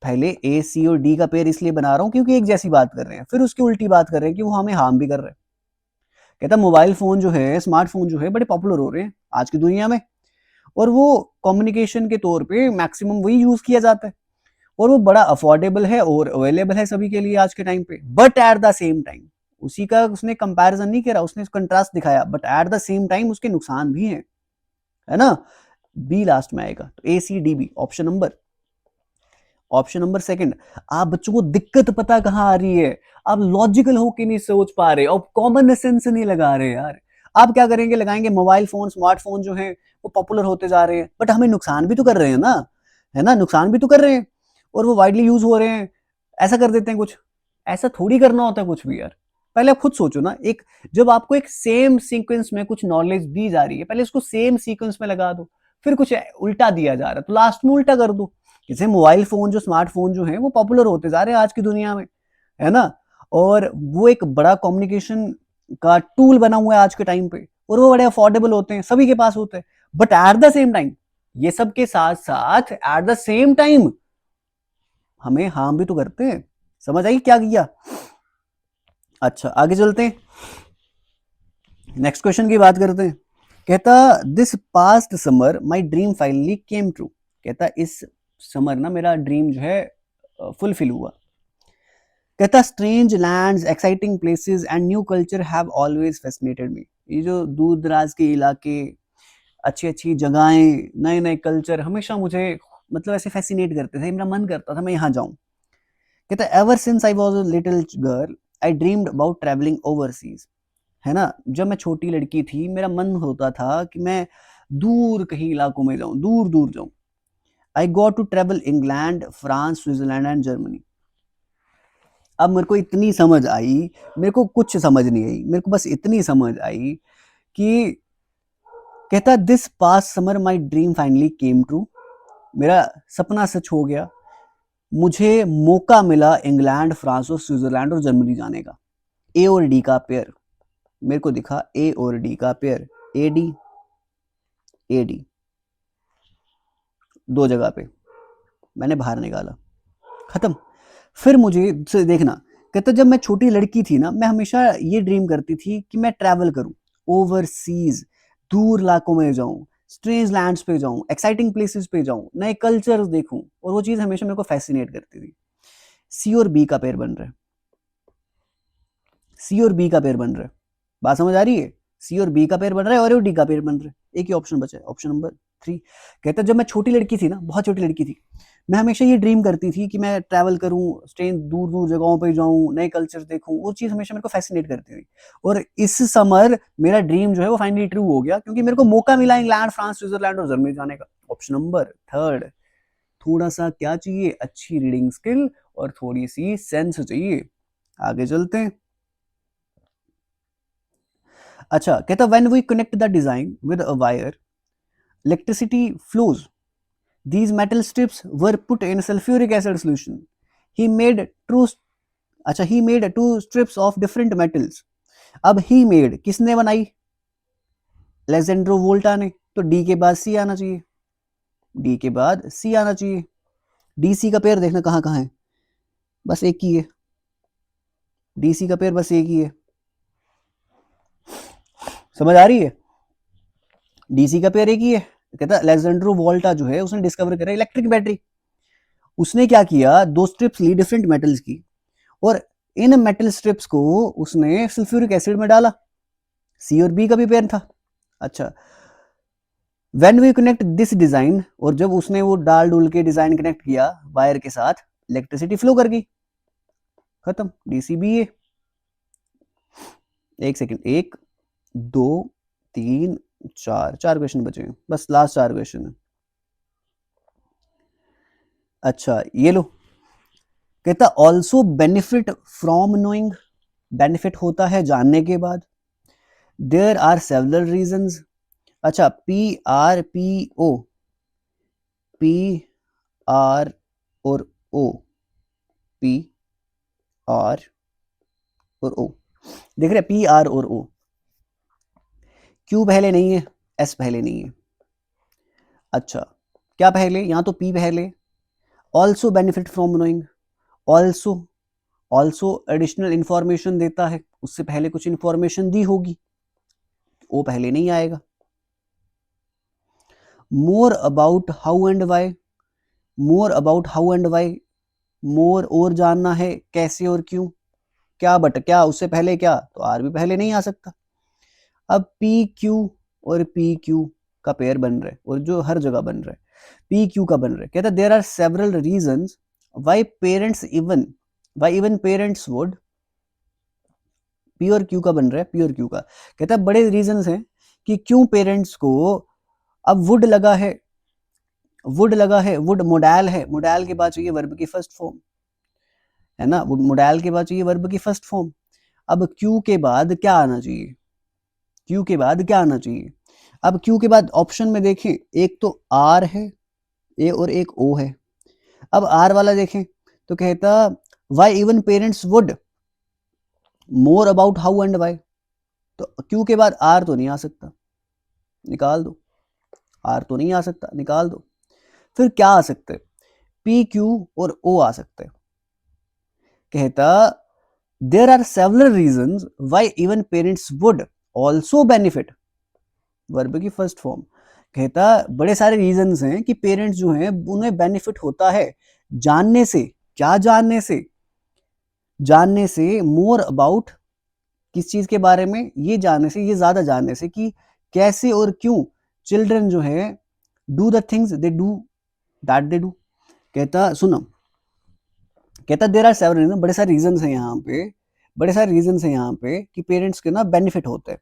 पहले ए, सी और डी का पेयर इसलिए बना रहा हूं क्योंकि एक जैसी बात कर रहे हैं, फिर उसकी उल्टी बात कर रहे हैं कि वो हमें हार्म भी कर रहे हैं। कहता मोबाइल फोन जो है, स्मार्टफोन जो है बड़े पॉपुलर हो रहे हैं आज की दुनिया में, और वो कम्युनिकेशन के तौर पे मैक्सिमम वही यूज किया जाता है, और वो बड़ा अफोर्डेबल है और अवेलेबल है सभी के लिए आज के टाइम पे। But at the same time, उसी का उसने कंपैरिजन नहीं किया, उसने कंट्रास्ट दिखाया, but at the same time उसके नुकसान भी हैं, है ना। बी लास्ट में आएगा, तो ACDB ऑप्शन नंबर 2। आप बच्चों को दिक्कत पता कहां आ रही है, आप लॉजिकल होके नहीं सोच पा रहे और कॉमन सेंस नहीं लगा रहे यार। आप क्या करेंगे, लगाएंगे मोबाइल फोन, स्मार्टफोन जो है वो पॉपुलर होते जा रहे हैं, बट हमें नुकसान भी तो कर रहे हैं ना, है ना, नुकसान भी तो कर रहे हैं, और वो वाइडली यूज हो रहे हैं, ऐसा कर देते हैं कुछ। ऐसा थोड़ी करना होता है कुछ भी यार, पहले आप खुद सोचो ना, एक जब आपको एक सेम सीक्वेंस में कुछ नॉलेज दी जा रही है, पहले उसको सेम सीक्वेंस में लगा दो, फिर कुछ उल्टा दिया जा रहा है तो लास्ट में उल्टा कर दो। जैसे मोबाइल फोन जो स्मार्टफोन जो है वो पॉपुलर होते जा रहे हैं आज की दुनिया में, है ना, और वो एक बड़ा कम्युनिकेशन का टूल बना हुआ है आज के टाइम पे, और वो बड़े अफोर्डेबल होते हैं, सभी के पास होते हैं। But at the same time, ये सब के साथ साथ एट द सेम टाइम हमें हार्म भी तो करते हैं। समझ आई क्या किया? अच्छा आगे चलते हैं, नेक्स्ट क्वेश्चन की बात करते हैं। कहता this past summer my dream finally came true. कहता इस समर ना मेरा ड्रीम जो है फुलफिल हुआ। कहता strange lands, exciting places and new culture have always fascinated me. ये जो दूर दराज के इलाके, अच्छी अच्छी जगहें, नए नए कल्चर हमेशा मुझे मतलब ऐसे फैसिनेट करते थे, मेरा मन करता था मैं यहाँ जाऊं। कहता ever since I was a little girl I dreamed about travelling overseas. है ना, जब मैं छोटी लड़की थी मेरा मन होता था कि मैं दूर कहीं इलाकों में जाऊं, दूर दूर जाऊं। I got to travel England, France, Switzerland and Germany. अब मेरे को इतनी समझ आई, मेरे को कुछ समझ नहीं आई, मेरे को बस इतनी समझ आई कि कहता this past summer my dream finally came true. मेरा सपना सच हो गया, मुझे मौका मिला इंग्लैंड, फ्रांस और स्विट्जरलैंड और जर्मनी जाने का। ए और डी का पेयर मेरे को दिखा, ए और डी का pair, A D A D, दो जगह पे मैंने बाहर निकाला, खत्म। फिर मुझे से देखना, कहता जब मैं छोटी लड़की थी ना मैं हमेशा ये ड्रीम करती थी कि मैं ट्रैवल करूं ओवरसीज, दूर इलाकों में जाऊं, स्ट्रेंज लैंड्स पे जाऊं, एक्साइटिंग प्लेसेस पे जाऊं, नए कल्चर्स देखूं, और वो चीज हमेशा मेरे को फैसिनेट करती थी। सी और बी का पेयर बन रहा है, सी और बी का पेयर बन रहा है, बात समझ आ रही है? सी और बी का पेयर बन रहा है और डी का पेयर बन रहा है, एक ही ऑप्शन बचा है, ऑप्शन नंबर 3। कहता जब मैं छोटी लड़की थी ना, बहुत छोटी लड़की थी, मैं हमेशा ये ड्रीम करती थी कि मैं ट्रैवल करूं, स्ट्रेन दूर दूर जगहों पे जाऊं, नए कल्चर देखूं, वो चीज हमेशा मेरे को फैसिनेट करती थी। और इस समर मेरा ड्रीम जो है वो फाइनली ट्रू हो गया, क्योंकि मेरे को मौका मिला इंग्लैंड, फ्रांस, स्विट्जरलैंड और जर्मनी जाने का। Option number 3। थोड़ा सा क्या चाहिए, अच्छी रीडिंग स्किल और थोड़ी सी सेंस चाहिए। आगे चलते हैं। अच्छा कहता when we connect the design with a wire, electricity flows, these metal strips were put in sulfuric acid solution. He made two, अच्छा he made two strips of different metals. अब he made किसने बनाई? लेजेंड्रो वोल्टा ने। तो डी के बाद सी आना चाहिए, डी के बाद सी आना चाहिए। डी सी का पेयर देखना कहाँ कहाँ है, बस एक ही है, डी सी का पेयर बस एक ही है। समझ आ रही है? डी सी का पेयर एक ही है। कहता लेजेंड्रो वोल्टा जो है उसने डिस्कवर करा इलेक्ट्रिक बैटरी। उसने क्या किया, दो स्ट्रिप्स ली डिफरेंट मेटल्स की, और इन मेटल स्ट्रिप्स को उसने सल्फ्यूरिक एसिड में डाला। सी और बी का भी पेयर था। अच्छा when we connect this design, और जब उसने वो डाल डूल के डिजाइन कनेक्ट किया वायर के साथ, इलेक्ट्रिसिटी फ्लो कर गई, खत्म। डीसीबीए। एक सेकंड, 1 2 3 4, 4 क्वेश्चन बचे हैं, बस लास्ट 4 क्वेश्चन है। अच्छा ये लो, कहता also benefit from knowing, benefit होता है जानने के बाद। There are several reasons. अच्छा P R P O, P R और ओ, पी आर और ओ, देख रहे पी आर और ओ, क्यू पहले नहीं है, एस पहले नहीं है। अच्छा क्या पहले, यहाँ तो पी पहले, also benefit from knowing, also, also additional information देता है, उससे पहले कुछ इंफॉर्मेशन दी होगी, ओ पहले नहीं आएगा। More about how and why, more about how and why, more और जानना है कैसे और क्यों, क्या बट क्या उससे पहले क्या, तो आर भी पहले नहीं आ सकता। अब पी क्यू और पी क्यू का पेयर बन रहा है, और जो हर जगह बन रहा है पी क्यू का बन रहा है। कहता there are several reasons why parents even, why even parents would, P और क्यू का बन रहा है, पी और क्यू का। कहता है बड़े रीजंस हैं कि क्यों पेरेंट्स को, अब वुड लगा है, वुड लगा है, वुड मोडाल है, मोडाल के बाद चाहिए वर्ब की फर्स्ट फॉर्म, है ना, वुड मोडाल के बाद चाहिए वर्ब की फर्स्ट फॉर्म। अब क्यू के बाद क्या आना चाहिए, क्यू के बाद क्या आना चाहिए? अब क्यू के बाद ऑप्शन में देखें, एक तो आर है, ए और एक ओ है। अब आर वाला देखें तो कहता why even parents would more about how and why, तो क्यू के बाद आर तो नहीं आ सकता, निकाल दो, आर तो नहीं आ सकता, निकाल दो। फिर क्या आ सकते हैं? पी क्यू और ओ आ सकते हैं। कहता there are several reasons why even parents would also benefit, verb की फर्स्ट फॉर्म। कहता बड़े सारे रीजंस हैं कि पेरेंट्स जो हैं उन्हें बेनिफिट होता है जानने से, क्या जानने से? जानने से मोर अबाउट, किस चीज के बारे में? ये जानने से, ये ज्यादा जानने से कि कैसे और क्यों चिल्ड्रन जो है do the things they do, that they do. कहता सुनो, कहता देर आर सेवरल रीजन, बड़े सारे रीजंस हैं यहाँ पे, बड़े सारे रीजंस हैं यहाँ पे कि पेरेंट्स के ना बेनिफिट होते हैं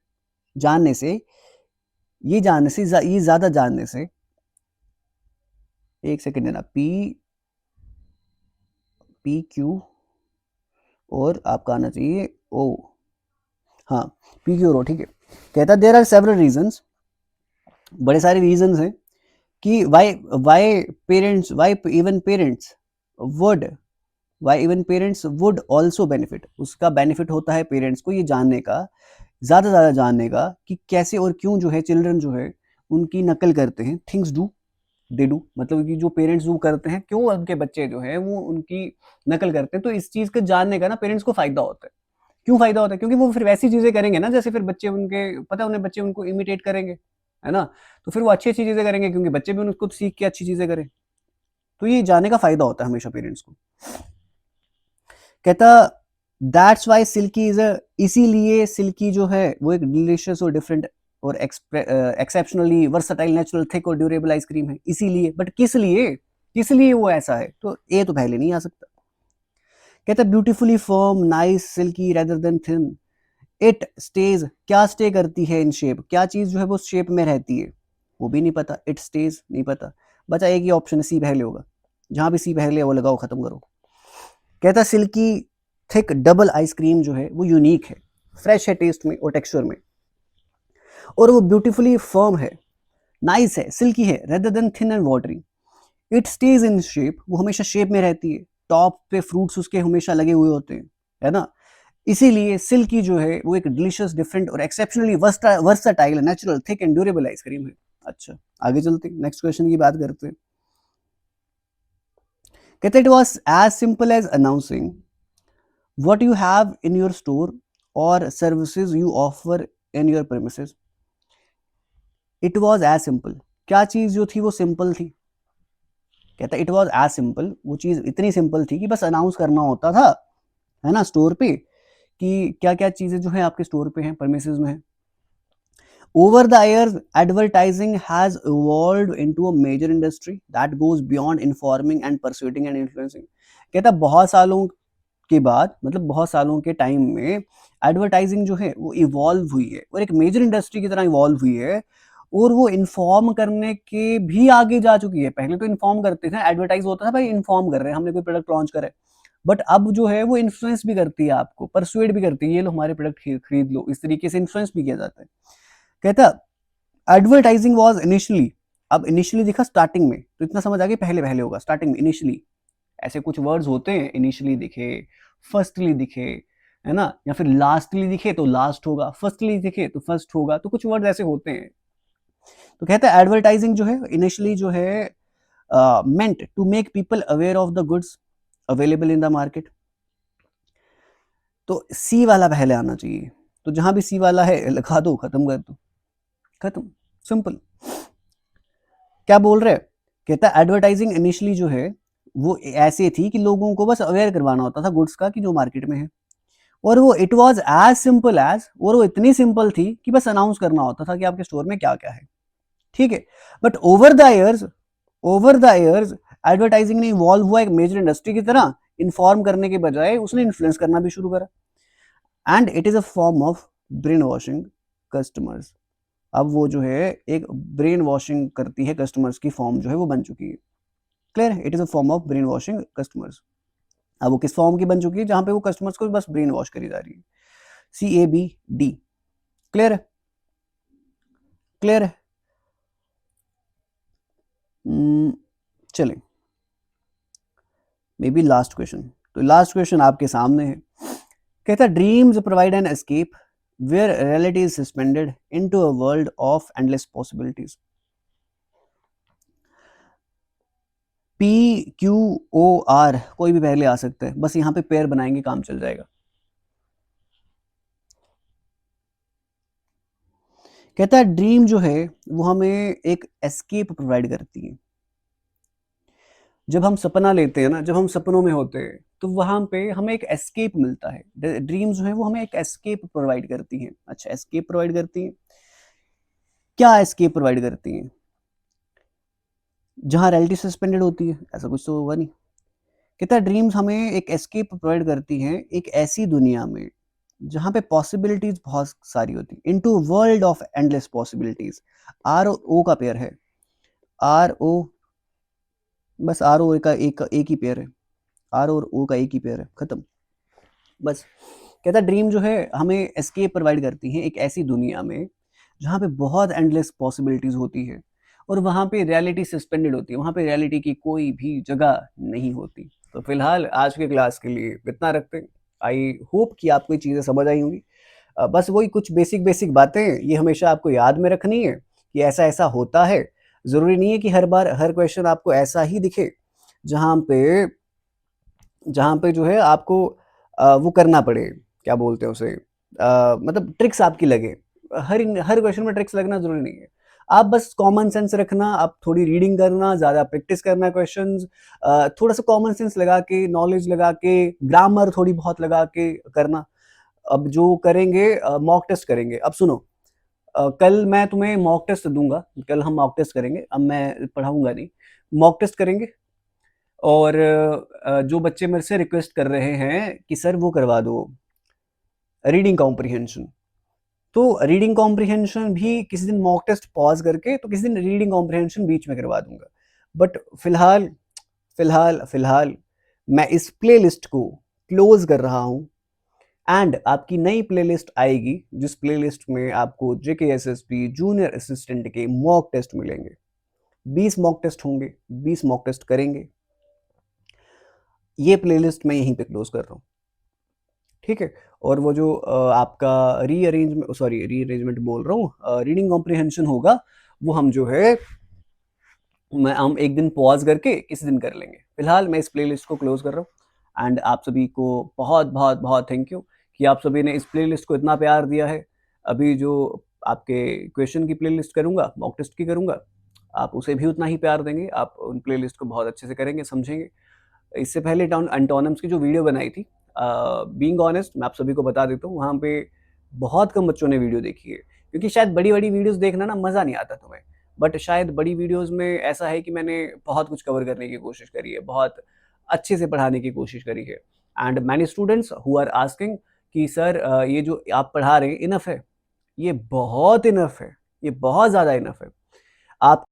जानने से, ये जानने से, ये ज्यादा जानने से। एक सेकेंड देना, पी क्यू और आपका आना चाहिए ओ, हाँ पी क्यू और ओ, ठीक है। कहता देर आर सेवरल रीजंस, बड़े सारे रीजंस हैं कि why why parents, why even parents would, why even parents would also benefit, उसका बेनिफिट होता है पेरेंट्स को ये जानने का, ज़्यादा ज़्यादा जानने का कि कैसे और क्यों जो है चिल्ड्रन जो है उनकी नकल करते हैं, थिंग्स डू दे डू, मतलब कि जो पेरेंट्स डू करते हैं क्यों उनके बच्चे जो है वो उनकी नकल करते हैं। तो इस चीज़ को जानने का ना पेरेंट्स को फ़ायदा होता है। क्यों फ़ायदा होता है? क्योंकि वो फिर वैसी चीज़ें करेंगे ना जैसे फिर बच्चे उनके, पता है उन्हें बच्चे उनको इमिटेट करेंगे, है ना? तो फिर वो अच्छी-अच्छी चीज़ें करेंगे क्योंकि बच्चे भी उनको सीख के अच्छी चीज़ें करें। तो ये जानने का फ़ायदा होता है हमेशा पेरेंट्स को। कहता that's why silky is a, इसीलिए सिल्की जो है वो एक डिलीशियस और डिफरेंट और एक्सेप्शनली वर्सटाइल नेचुरल थिक और ड्यूरेबल आइसक्रीम है, इसीलिए। बट किस लिए, किस लिए वो ऐसा है? तो ए तो पहले नहीं आ सकता। कहता beautifully firm nice silky rather than thin, it stays, क्या स्टे करती है इन शेप, क्या चीज जो है वो शेप में रहती है? वो भी नहीं पता, इट स्टेज नहीं पता। बचा एक ही ऑप्शन, सी पहले होगा, जहां भी सी पहले है वो लगाओ, खत्म करो। कहता सिल्की थिक डबल आइसक्रीम जो है वो यूनिक है, फ्रेश है टेस्ट में और टेक्सचर में, और वो ब्यूटीफुली फर्म है, नाइस है, सिल्की है, rather than thin and watery. It stage in shape, वो हमेशा शेप में रहती है, टॉप पे फ्रूट्स उसके हमेशा लगे हुए होते हैं, है ना? इसीलिए सिल्की जो है वो एक डिलीशियस डिफरेंट और exceptionally versatile natural thick and durable ice cream है। अच्छा आगे चलते नेक्स्ट क्वेश्चन की बात करते हैं। कहते it was as simple as announcing what you have in your store or services you offer in your premises. It was as simple, क्या चीज जो थी वो सिंपल थी? कहता इट वॉज एज सिंपल, वो चीज इतनी सिंपल थी कि बस अनाउंस करना होता था, है ना, स्टोर पे कि क्या क्या चीजें जो है आपके स्टोर पे हैं, परमिसेस में है। Over the years, advertising has evolved into a major industry that goes beyond informing and persuading and influencing. कहता बहुत सालों के बाद, मतलब बहुत सालों के टाइम में एडवर्टाइजिंग जो है वो इवॉल्व हुई है और एक मेजर इंडस्ट्री की तरह इवॉल्व हुई है, और वो इन्फॉर्म करने के भी आगे जा चुकी है। पहले तो इन्फॉर्म करते थे, एडवर्टाइज होता था भाई इन्फॉर्म कर रहे हैं, हमने कोई प्रोडक्ट लॉन्च करा है, बट अब जो है वो इन्फ्लुएंस भी करती है, आपको परसुएड भी करती है, ये लो हमारे प्रोडक्ट खरीद लो, इस तरीके से इन्फ्लुएंस भी किया जाता है। कहता एडवर्टाइजिंग वॉज इनिशियली, अब इनिशियली दिखा स्टार्टिंग में, तो इतना समझ आ गया, पहले पहले होगा, स्टार्टिंग में इनिशियली ऐसे कुछ वर्ड्स होते हैं, इनिशियली दिखे, फर्स्टली दिखे, है ना, या फिर लास्टली दिखे तो लास्ट होगा, फर्स्टली दिखे तो फर्स्ट होगा, तो कुछ वर्ड्स ऐसे होते हैं। तो कहता है एडवर्टाइजिंग जो है इनिशियली जो है meant to make people aware of the goods available in the market. तो सी वाला पहले आना चाहिए, तो जहां भी सी वाला है लिखा दो, खत्म कर दो, खत्म, सिंपल। क्या बोल रहे? कहता एडवर्टाइजिंग इनिशियली जो है वो ऐसे थी कि लोगों को बस अवेयर करवाना होता था गुड्स का कि जो मार्केट में है, और वो it was as simple as, और वो इतनी सिंपल थी कि बस अनाउंस करना होता था कि आपके स्टोर में क्या क्या है, ठीक है। But over the years, over the years advertising ने इवॉल्व हुआ एक मेजर इंडस्ट्री की तरह, इन्फॉर्म करने के बजाय उसने इन्फ्लुएंस करना भी शुरू करा। And it is a form of brain washing customers, अब वो जो है एक ब्रेन वॉशिंग करती है कस्टमर्स की फॉर्म जो है वो बन चुकी है। क्लियर है? It is a form of brain washing customers. अब वो किस फॉर्म की बन चुकी है? जहां पे वो कस्टमर्स को बस ब्रेन वॉश करी जा रही है। CABD। क्लियर है? क्लियर है? चलें, मे बी लास्ट क्वेश्चन। तो लास्ट क्वेश्चन आपके सामने है। कहता है dreams provide an escape where reality is suspended into a world of endless possibilities. PQOR कोई भी पहले आ सकता है, बस यहाँ पे पेयर बनाएंगे, काम चल जाएगा। कहता है ड्रीम जो है वो हमें एक एस्केप प्रोवाइड करती है। जब हम सपना लेते हैं ना, जब हम सपनों में होते हैं, तो वहां पे हमें एक एस्केप मिलता है। ड्रीम जो है वो हमें एक एस्केप प्रोवाइड करती हैं। अच्छा, एस्केप प्रोवाइड करती हैं। क्या एस्केप प्रोवाइड करती हैं? जहां रियलिटी सस्पेंडेड होती है, ऐसा कुछ तो होगा नहीं। कहता है ड्रीम्स हमें एक एस्केप प्रोवाइड करती हैं एक ऐसी दुनिया में जहां पे पॉसिबिलिटीज बहुत सारी होती है। Into world of endless possibilities. RO का पेयर है। RO, बस RO का एक ही पेयर है। R और O का एक ही पेयर है, खत्म। बस कहता ड्रीम जो है हमें एस्केप प्रोवाइड करती है एक ऐसी दुनिया में जहाँ पे बहुत एंडलेस पॉसिबिलिटीज होती है और वहाँ पे रियलिटी सस्पेंडेड होती है। वहाँ पे रियलिटी की कोई भी जगह नहीं होती। तो फिलहाल आज के क्लास के लिए इतना रखते हैं। आई होप कि आपको ये चीज़ें समझ आई होंगी। बस वही कुछ बेसिक बेसिक बातें ये हमेशा आपको याद में रखनी है कि ऐसा ऐसा होता है। ज़रूरी नहीं है कि हर बार हर क्वेश्चन आपको ऐसा ही दिखे जहाँ पे जहाँ पे जो है आपको वो करना पड़े, क्या बोलते हैं उसे, मतलब ट्रिक्स आपकी लगे। हर क्वेश्चन में ट्रिक्स लगना ज़रूरी नहीं है। आप बस कॉमन सेंस रखना, आप थोड़ी रीडिंग करना, ज़्यादा प्रैक्टिस करना क्वेश्चन्स, थोड़ा-सा कॉमन सेंस लगा के, नॉलेज लगा के, ग्रामर थोड़ी बहुत लगा के करना। अब जो करेंगे मॉक टेस्ट करेंगे। अब सुनो, कल मैं तुम्हें मॉक टेस्ट दूँगा, कल हम मॉक टेस्ट करेंगे। अब मैं पढ़ाऊँगा नहीं, मॉक टेस्ट करेंगे। और जो बच्चे मेरे से रिक्वेस्ट कर रहे हैं कि सर वो करवा दो रीडिंग कॉम्प्रिहेंशन, तो रीडिंग कॉम्प्रिहेंशन भी किसी दिन मॉक टेस्ट पॉज करके, तो किसी दिन रीडिंग कॉम्प्रिहेंशन बीच में करवा दूंगा। बट फिलहाल फिलहाल फिलहाल मैं इस प्लेलिस्ट को क्लोज कर रहा हूं एंड आपकी नई प्लेलिस्ट आएगी जिस प्लेलिस्ट में आपको JKSSP जूनियर असिस्टेंट के मॉक टेस्ट मिलेंगे। 20 मॉक टेस्ट होंगे, 20 मॉक टेस्ट करेंगे। ये प्लेलिस्ट मैं यहीं पे क्लोज कर रहा हूँ, ठीक है। और वो जो आपका रीअरेंजमेंट बोल रहा हूँ, रीडिंग कॉम्प्रिहेंशन होगा, वो हम जो है हम एक दिन पॉज करके किसी दिन कर लेंगे। फिलहाल मैं इस प्लेलिस्ट को क्लोज कर रहा हूँ एंड आप सभी को बहुत बहुत बहुत थैंक यू कि आप सभी ने इस प्लेलिस्ट को इतना प्यार दिया है। अभी जो आपके क्वेश्चन की प्लेलिस्ट करूँगा, मॉक टेस्ट की करूँगा, आप उसे भी उतना ही प्यार देंगे। आप उन प्लेलिस्ट को बहुत अच्छे से करेंगे, समझेंगे। इससे पहले एंटोनिम्स की जो वीडियो बनाई थी, बीइंग ऑनेस्ट मैं आप सभी को बता देता हूँ, वहाँ पे बहुत कम बच्चों ने वीडियो देखी है, क्योंकि शायद बड़ी बड़ी वीडियोस देखना ना मज़ा नहीं आता तुम्हें। बट शायद बड़ी वीडियोस में ऐसा है कि मैंने बहुत कुछ कवर करने की कोशिश करी है, बहुत अच्छे से पढ़ाने की कोशिश करी है। And many students who are asking कि सर ये जो आप पढ़ा रहे हैं इनफ है, ये बहुत इनफ है, ये बहुत ज़्यादा इनफ है। आप